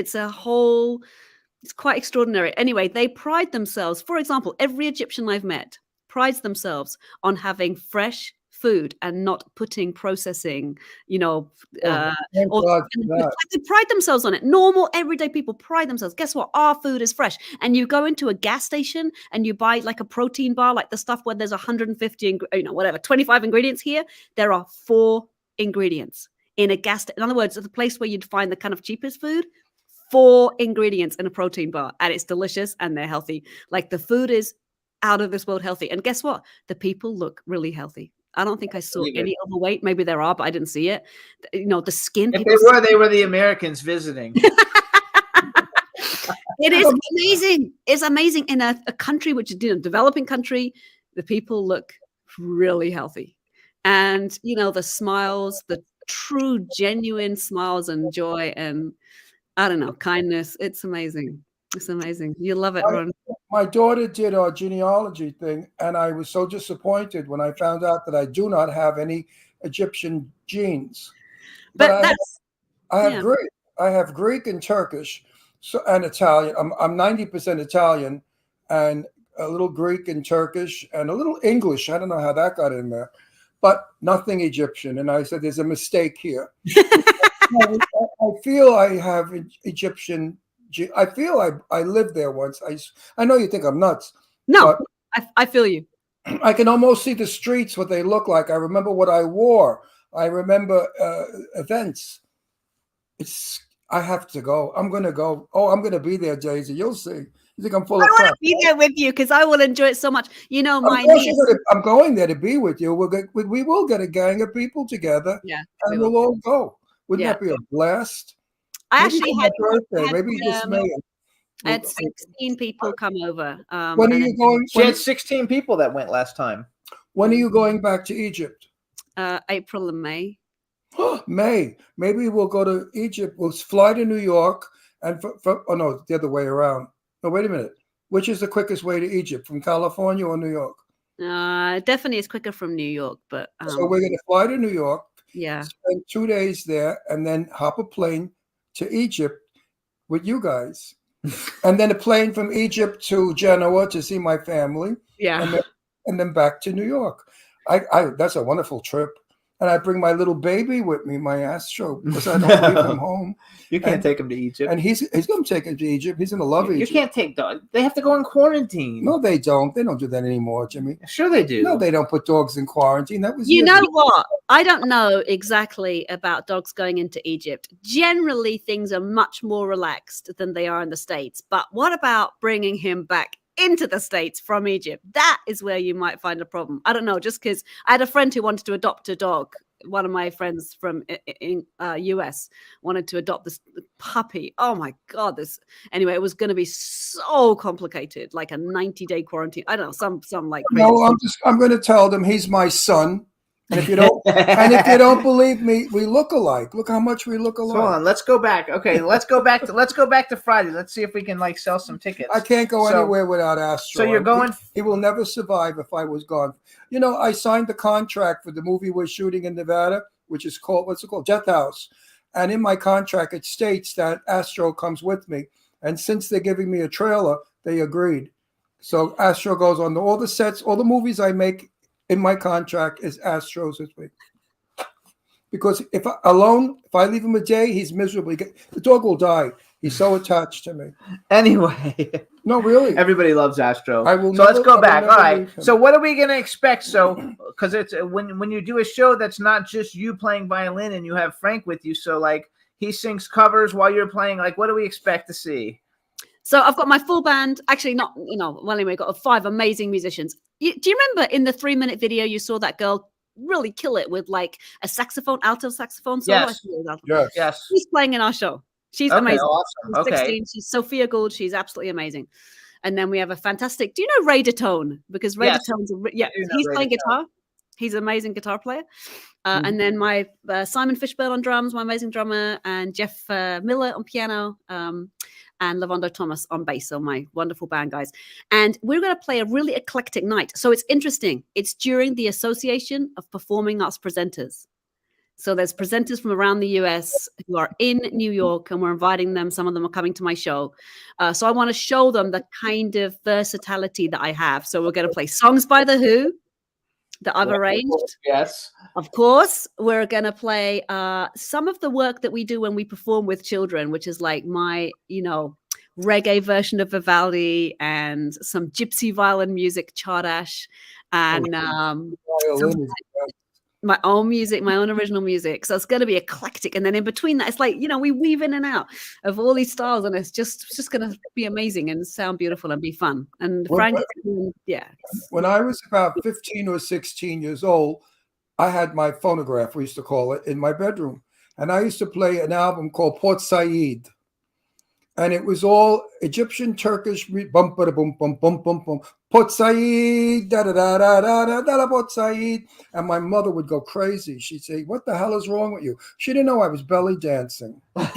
quite extraordinary. Anyway, they pride themselves. For example, every Egyptian I've met prides themselves on having fresh food and not putting processing, they pride themselves on it. Normal, everyday people pride themselves. Guess what? Our food is fresh. And you go into a gas station and you buy a protein bar, the stuff where there's 150, 25 ingredients. Here, there are 4 ingredients in a gas station. In other words, at the place where you'd find the kind of cheapest food, 4 ingredients in a protein bar, and it's delicious and they're healthy. The food is out of this world healthy. And guess what? The people look really healthy. I don't think I saw any overweight. Maybe there are, but I didn't see it. The skin. If they were the Americans visiting. It is amazing. It's amazing in a country which is a developing country. The people look really healthy, and the smiles, the true, genuine smiles and joy, and I don't know, kindness. It's amazing. It's amazing. You love it, Ron. My daughter did our genealogy thing, and I was so disappointed when I found out that I do not have any Egyptian genes. But I have Greek. I have Greek and Turkish, and Italian. I'm 90% Italian, and a little Greek and Turkish, and a little English. I don't know how that got in there, but nothing Egyptian. And I said, "There's a mistake here." I feel I have Egyptian. I feel I lived there once. I know you think I'm nuts. No, I feel you. I can almost see the streets, what they look like. I remember what I wore. I remember events. I have to go. I'm going to go. Oh, I'm going to be there, Daisy. You'll see. You think I'm full of crap? I want to be there with you because I will enjoy it so much. My niece. I'm going there to be with you. We will get a gang of people together. Yeah, and we'll all go. Wouldn't that be a blast? I actually had I had 16 people come over. When are you going? She had 16 people that went last time. When are you going back to Egypt? April and May. May. Maybe we'll go to Egypt. We'll fly to New York and the other way around. No, wait a minute. Which is the quickest way to Egypt, from California or New York? Definitely it's quicker from New York, but so we're going to fly to New York. Yeah. Spend 2 days there and then hop a plane to Egypt with you guys. And then a plane from Egypt to Genoa to see my family. Yeah. And then back to New York. That's a wonderful trip. And I bring my little baby with me, my Astro, because I don't leave him home. You can't take him to Egypt. And he's going to take him to Egypt. He's going to love Egypt. You can't take dogs. They have to go in quarantine. No, they don't. They don't do that anymore, Jimmy. Sure they do. No, they don't put dogs in quarantine. That was You know what? I don't know exactly about dogs going into Egypt. Generally, things are much more relaxed than they are in the States. But what about bringing him back into the States from Egypt? That is where you might find a problem. I don't know, just because I had a friend who wanted to adopt a dog. One of my friends from in US wanted to adopt this puppy. Oh my God. Anyway, it was going to be so complicated, like a 90-day quarantine. I don't know, some like crazy No, I'm going to tell them he's my son. And if you don't believe me, we look alike. Look how much we look alike. Hold on, let's go back. Okay, let's go back to Friday. Let's see if we can like sell some tickets. I can't go anywhere without Astro. So you're going. He will never survive if I was gone. You know, I signed the contract for the movie we're shooting in Nevada, which is called Death House. And in my contract, it states that Astro comes with me. And since they're giving me a trailer, they agreed. So Astro goes on all the sets, all the movies I make. In my contract is Astros with me. Because if I leave him a day, he's miserable. The dog will die. He's so attached to me. Anyway. No, really. Everybody loves Astro. So let's go back. All right. So what are we going to expect? So, because it's when you do a show that's not just you playing violin and you have Frank with you. So like he sings covers while you're playing. Like what do we expect to see? So I've got my full band. Actually, not, well, anyway, got 5 amazing musicians. Do you remember in the 3-minute video, you saw that girl really kill it with like a saxophone, alto saxophone? So Yes. She's playing in our show. She's amazing. Awesome. She's 16. She's Sophia Gould. She's absolutely amazing. And then we have a fantastic, do you know Ray Datone? Because Ray Datone's, he's playing guitar. He's an amazing guitar player. And then my Simon Fishburne on drums, my amazing drummer, and Jeff Miller on piano. And Lavando Thomas on bass, so my wonderful band guys. And we're going to play a really eclectic night. So it's interesting. It's during the Association of Performing Arts Presenters. So there's presenters from around the US who are in New York, and we're inviting them. Some of them are coming to my show. So I want to show them the kind of versatility that I have. So we're going to play songs by The Who that I've arranged. Yes. Of course, we're going to play some of the work that we do when we perform with children, which is like my, reggae version of Vivaldi and some gypsy violin music, Chardash, and my own music, my own original music. So it's going to be eclectic. And then in between that, it's like, we weave in and out of all these styles, and it's just going to be amazing and sound beautiful and be fun. And Frank, when I was about 15 or 16 years old, I had my phonograph, we used to call it, in my bedroom. And I used to play an album called Port Said. And it was all Egyptian, Turkish, bum ba bum bum bum bum bum, Port Said, da da da da da da da Port Said. And my mother would go crazy. She'd say, "What the hell is wrong with you?" She didn't know I was belly dancing. I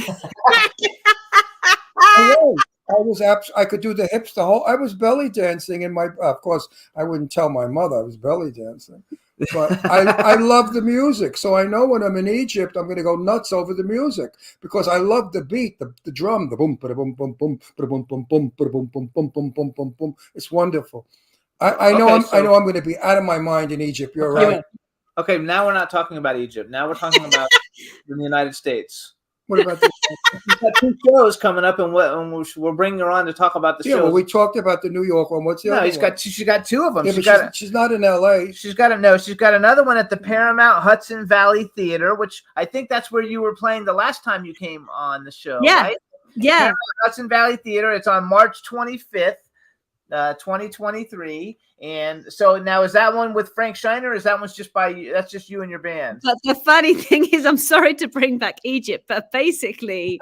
could do the hips, I was belly dancing in my, of course, I wouldn't tell my mother I was belly dancing. But I love the music, so I know when I'm in Egypt, I'm going to go nuts over the music because I love the beat, the drum, the boom, ba boom, boom, boom, ba boom, boom, boom, ba boom, boom, boom, boom, boom, boom, boom. It's wonderful. I know I'm going to be out of my mind in Egypt. You're right. Okay, now we're not talking about Egypt. Now we're talking about the United States. What about this? We've got 2 shows coming up, and we'll bring her on to talk about the shows. Yeah, well, we talked about the New York one. What's the other one? She's got 2 of them. Yeah, she's not in LA. She's got another one at the Paramount Hudson Valley Theater, which I think that's where you were playing the last time you came on the show. Yeah, right? Yeah. Paramount Hudson Valley Theater. It's on March 25th. 2023. And so now, is that one with Frank Shiner, or is that one's just by you? That's just you and your band? But the funny thing is, I'm sorry to bring back Egypt, but basically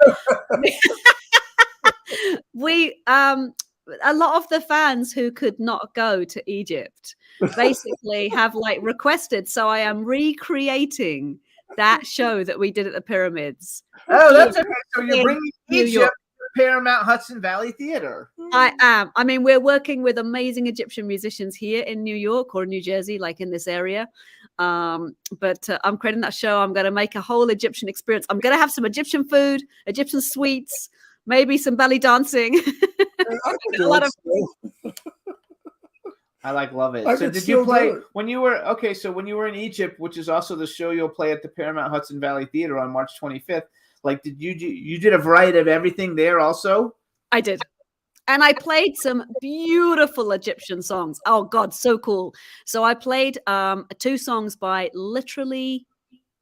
we a lot of the fans who could not go to Egypt basically have requested, so I am recreating that show that we did at the Pyramids. Oh, that's okay. So you're bringing Egypt to Paramount Hudson Valley Theater. I am. I mean, we're working with amazing Egyptian musicians here in New York or New Jersey, like in this area. But I'm creating that show. I'm going to make a whole Egyptian experience. I'm going to have some Egyptian food, Egyptian sweets, maybe some belly dancing. A lot of I love it. I So could did you still play do it. when you were okay? So when you were in Egypt, which is also the show you'll play at the Paramount Hudson Valley Theater on March 25th. Like, did you did a variety of everything there also? I did. And I played some beautiful Egyptian songs. Oh God, so cool. So I played 2 songs by literally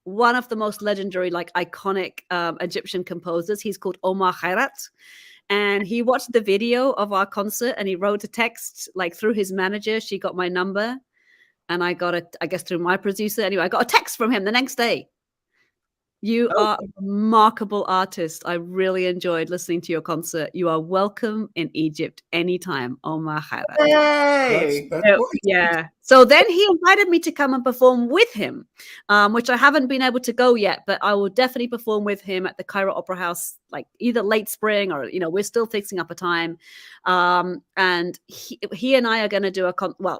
one of the most legendary, like iconic Egyptian composers. He's called Omar Khairat. And he watched the video of our concert and he wrote a text like through his manager. She got my number and I got it, I guess, through my producer. Anyway, I got a text from him the next day. You are a remarkable artist. I really enjoyed listening to your concert. You are welcome in Egypt anytime, Omar Khairat. Hey! Yeah. So then he invited me to come and perform with him, which I haven't been able to go yet, but I will definitely perform with him at the Cairo Opera House, like either late spring or, we're still fixing up a time. And he and I are going to do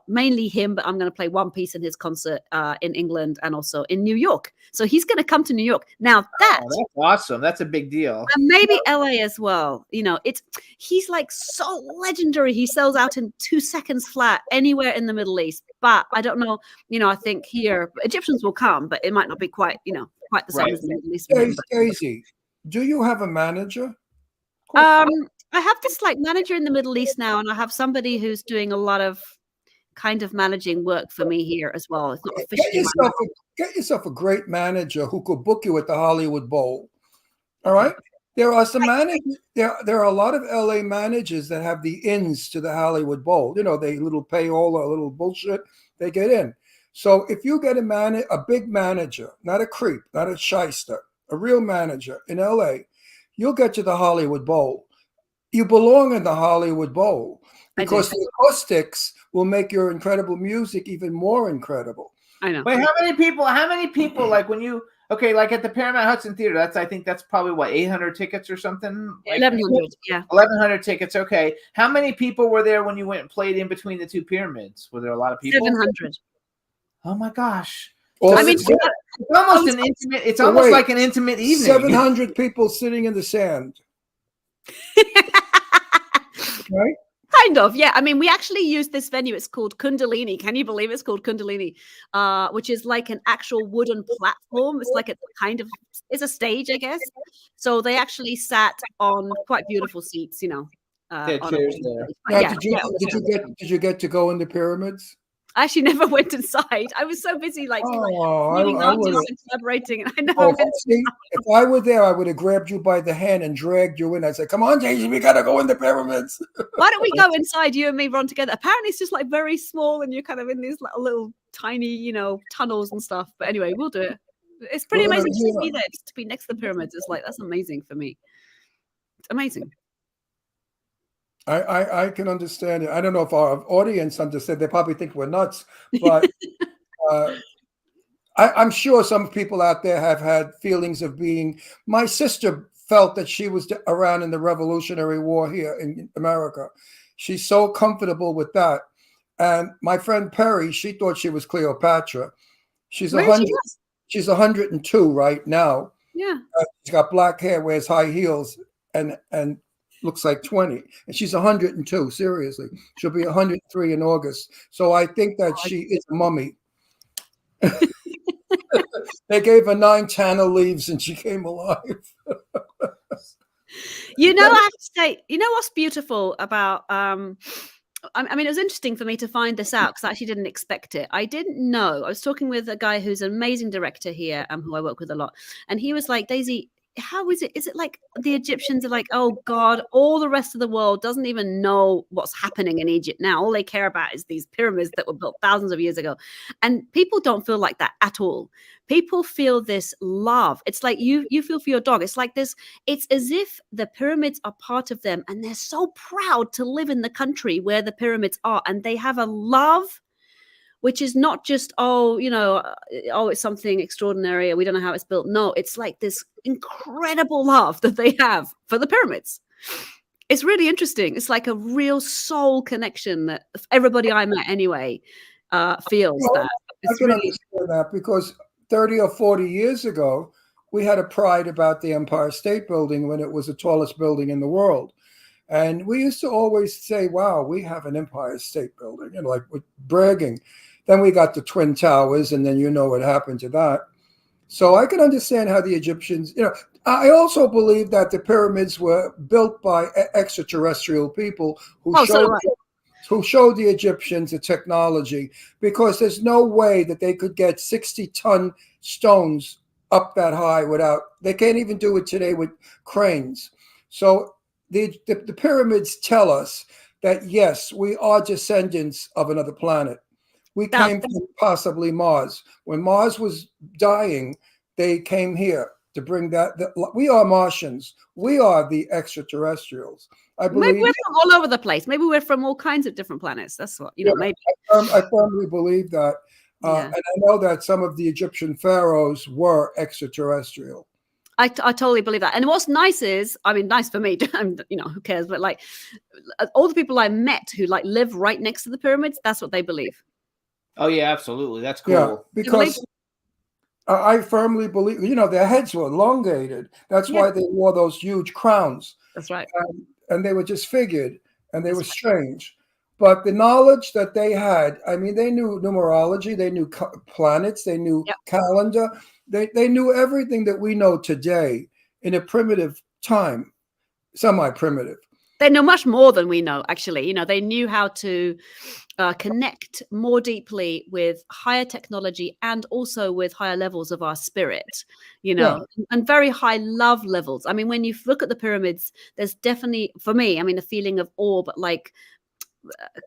mainly him, but I'm going to play one piece in his concert in England and also in New York. So he's going to come to New York. Now that's awesome. That's a big deal. And maybe LA as well. He's like so legendary. He sells out in 2 seconds flat anywhere in the Middle East. But I don't know, I think here Egyptians will come, but it might not be quite the same as the Middle East. Daisy, do you have a manager? I have this like manager in the Middle East now, and I have somebody who's doing a lot of kind of managing work for me here as well. It's not officially Get yourself a great manager who could book you at the Hollywood Bowl. All right. There are some managers. There are a lot of LA managers that have the ins to the Hollywood Bowl. They little payola, a little bullshit. They get in. So if you get a big manager, not a creep, not a shyster, a real manager in LA, you'll get to the Hollywood Bowl. You belong in the Hollywood Bowl because the acoustics will make your incredible music even more incredible. I know. Wait, how many people like when you like at the Paramount Hudson Theater, that's probably what, 800 tickets or something? Like 1,100, yeah. 1,100 tickets, okay. How many people were there when you went and played in between the 2 pyramids? Were there a lot of people? 700. Oh my gosh. Well, it's almost an intimate, it's almost like an intimate evening. 700 people sitting in the sand. Right? Kind of, yeah. I mean, we actually use this venue. It's called Kundalini. Can you believe it's called Kundalini? Which is like an actual wooden platform. It's like it's a stage, I guess. So they actually sat on quite beautiful seats, chairs there. Now, did you get to go in the pyramids? I actually never went inside. I was so busy meeting artists and collaborating. And I know. If I were there, I would have grabbed you by the hand and dragged you in. I'd say, "Come on, Daisy, we gotta go in the pyramids." Why don't we go inside? You and me run together. Apparently, it's just like very small, and you're kind of in these little tiny, tunnels and stuff. But anyway, we'll do it. It's pretty amazing to be there, just to be next to the pyramids. It's like that's amazing for me. It's amazing. I can understand it. I don't know if our audience understand. They probably think we're nuts, but I'm sure some people out there have had feelings of being. My sister felt that she was around in the Revolutionary War here in America. She's so comfortable with that. And my friend Perry, she thought she was Cleopatra. She's 100. She's 102 right now. Yeah. She's got black hair, wears high heels, and looks like 20, and she's 102. Seriously, she'll be 103 in August. So I think that she is a mummy. They gave her 9 channel leaves, and she came alive. I have to say, what's beautiful about I mean, it was interesting for me to find this out because I actually didn't expect it. I didn't know. I was talking with a guy who's an amazing director here, who I work with a lot, and he was like, Daisy, how is it? Is it like the Egyptians are like, oh God, all the rest of the world doesn't even know what's happening in Egypt now. All they care about is these pyramids that were built thousands of years ago. And people don't feel like that at all. People feel this love. It's like you feel for your dog. It's like this. It's as if the pyramids are part of them and they're so proud to live in the country where the pyramids are. And they have a love which is not just, it's something extraordinary. We don't know how it's built. No, it's like this incredible love that they have for the pyramids. It's really interesting. It's like a real soul connection that everybody I met anyway feels that. I can understand that because 30 or 40 years ago, we had a pride about the Empire State Building when it was the tallest building in the world. And we used to always say, wow, we have an Empire State Building, like with bragging. Then we got the Twin Towers, and then you know what happened to that. So I can understand how the Egyptians, I also believe that the pyramids were built by extraterrestrial people who showed the Egyptians the technology, because there's no way that they could get 60-ton stones up that high they can't even do it today with cranes. So the pyramids tell us that, yes, we are descendants of another planet. We came from possibly Mars. When Mars was dying, they came here to bring that. We are Martians. We are the extraterrestrials. I believe. Maybe we're from all over the place. Maybe we're from all kinds of different planets. That's what, maybe. I firmly believe that. And I know that some of the Egyptian pharaohs were extraterrestrial. I totally believe that. And what's nice is, nice for me, who cares? But like all the people I met who live right next to the pyramids, that's what they believe. Oh yeah, absolutely. That's cool. Yeah, because I firmly believe, their heads were elongated. That's why they wore those huge crowns. That's right. And they were just figured, and they were strange. But the knowledge that they had, they knew numerology, they knew planets, they knew calendar, they knew everything that we know today in a primitive time, semi-primitive. They know much more than we know, actually. They knew how to connect more deeply with higher technology and also with higher levels of our spirit, and very high love levels. When you look at the pyramids, there's definitely, for me, a feeling of awe, but like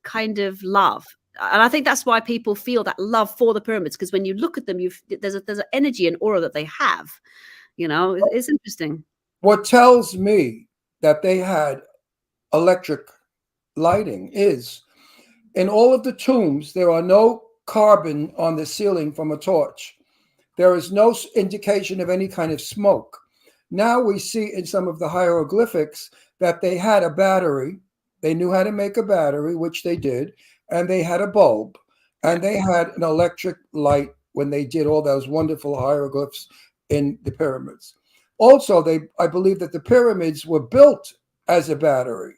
kind of love. And I think that's why people feel that love for the pyramids, because when you look at them, there's an energy and aura that they have. It's interesting. What tells me that they had electric lighting is, in all of the tombs, there are no carbon on the ceiling from a torch. There is no indication of any kind of smoke. Now we see in some of the hieroglyphics that they had a battery. They knew how to make a battery, which they did, and they had a bulb, and they had an electric light when they did all those wonderful hieroglyphs in the pyramids. Also, I believe that the pyramids were built as a battery,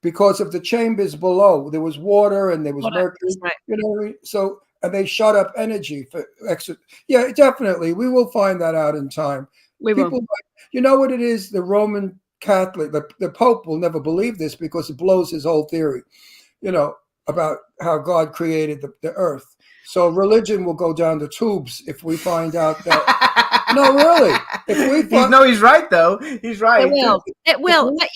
because of the chambers below. There was water and there was mercury. Right. So, and they shut up energy for extra. Yeah, definitely. We will find that out in time. You know what it is? The Roman Catholic, the Pope will never believe this because it blows his whole theory, about how God created the earth. So religion will go down the tubes if we find out that. No, really. He's right though. He's right. It will. But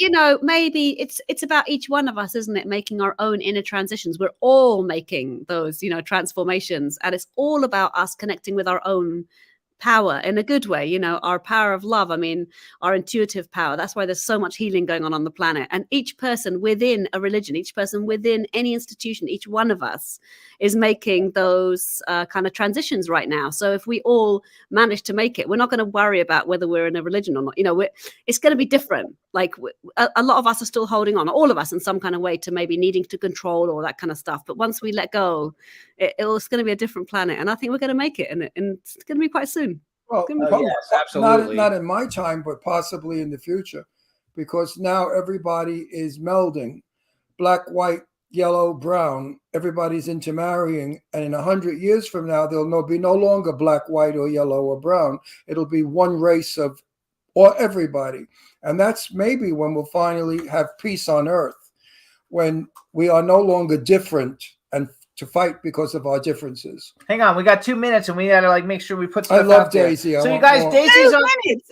maybe it's about each one of us, isn't it? Making our own inner transitions. We're all making those, transformations, and it's all about us connecting with our own power in a good way, our power of love. Our intuitive power. That's why there's so much healing going on the planet. And each person within a religion, each person within any institution, each one of us is making those kind of transitions right now. So if we all manage to make it, we're not going to worry about whether we're in a religion or not. It's going to be different. Like a lot of us are still holding on, all of us in some kind of way, to maybe needing to control all that kind of stuff. But once we let go, it's going to be a different planet. And I think we're going to make it. And it's going to be quite soon. Well, yes, absolutely. Not in my time, but possibly in the future, because now everybody is melding black, white, yellow, brown. Everybody's intermarrying. And in 100 years from now, there'll be no longer black, white, or yellow, or brown. It'll be one race or everybody. And that's maybe when we'll finally have peace on earth, when we are no longer different and to fight because of our differences. Hang on, we got 2 minutes and we gotta make sure we put stuff I love out there. Daisy. So you guys, Daisy's on.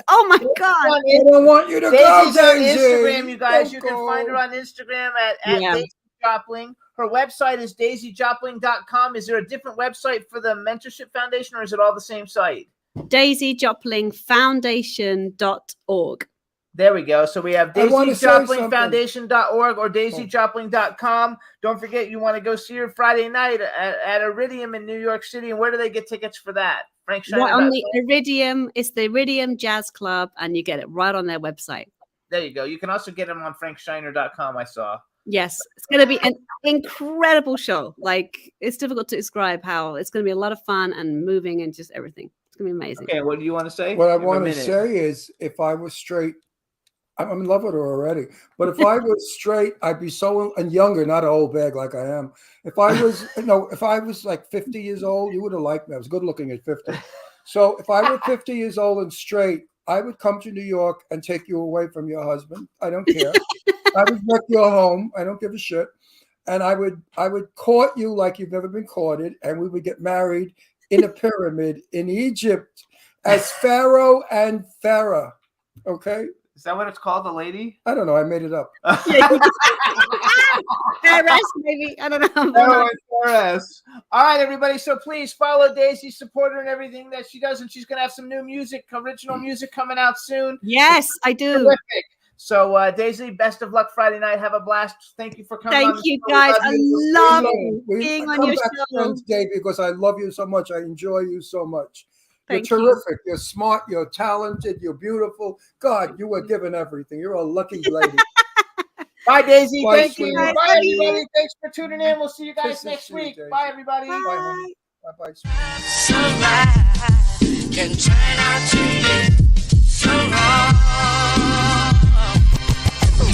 Oh my God! I don't want you to Daisy's go, on Daisy. Instagram, you guys. Don't You can go. find her on Instagram at Daisy Jopling. Her website is daisyjopling.com. Is there a different website for the Mentorship Foundation, or is it all the same site? DaisyJoplingFoundation.org. There we go. So we have I wanna say daisyjoplingfoundation.org or daisyjopling.com. Don't forget, you want to go see her Friday night at Iridium in New York City. And where do they get tickets for that? Frank Shiner. Right on the Iridium. It's the Iridium Jazz Club, and you get it right on their website. There you go. You can also get them on frankshiner.com, I saw. Yes, it's going to be an incredible show. It's difficult to describe how it's going to be a lot of fun and moving and just everything. It's going to be amazing. Okay, what do you want to say? What I want to say is, if I was straight, I'm in love with her already. But if I was straight, I'd be so and younger, not an old bag like I am. If I was, if I was like 50 years old, you would have liked me. I was good looking at 50. So if I were 50 years old and straight, I would come to New York and take you away from your husband. I don't care. I would wreck your home. I don't give a shit. And I would court you like you've never been courted, and we would get married in a pyramid in Egypt as Pharaoh and Farah. Okay? Is that what it's called, the lady? I don't know. I made it up. Pharaoh, maybe. I don't know. Pharaoh. All right, everybody. So please follow Daisy, support her and everything that she does. And she's going to have some new music, original music coming out soon. Yes, I do. Terrific. So, Daisy, best of luck Friday night. Have a blast. Thank you for coming on. Thank you, guys. I love being on your show. Friends, Davey, because I love you so much. I enjoy you so much. Thank you're you. terrific. You're smart. You're talented. You're beautiful. God, you were given everything. You're a lucky lady. Bye, Daisy. Bye, Thank you. sweetheart. Bye, everybody. Thanks for tuning in. We'll see you guys Kisses next to you, week. Daisy. Bye, everybody. Bye. Bye. Can turn out to be so wrong.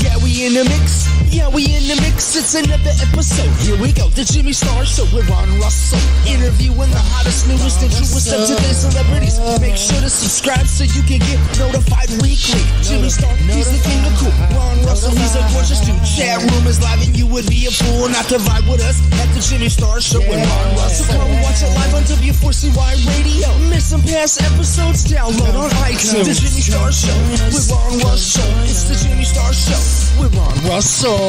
Yeah, we in the mix. Yeah, we in the mix. It's another episode. Here we go. The Jimmy Star Show with Ron Russell. Interviewing the hottest, newest, and truest of today's celebrities. Make sure to subscribe so you can get notified weekly. Jimmy Star, he's the king of cool. Ron Russell, he's a gorgeous dude. Chat room is live and you would be a fool not to vibe with us at the Jimmy Star Show with Ron Russell. Come watch it live on W4CY Radio. Miss some past episodes? Download on iTunes. The Jimmy Star Show with Ron Russell. It's the Jimmy Star Show with Ron Russell.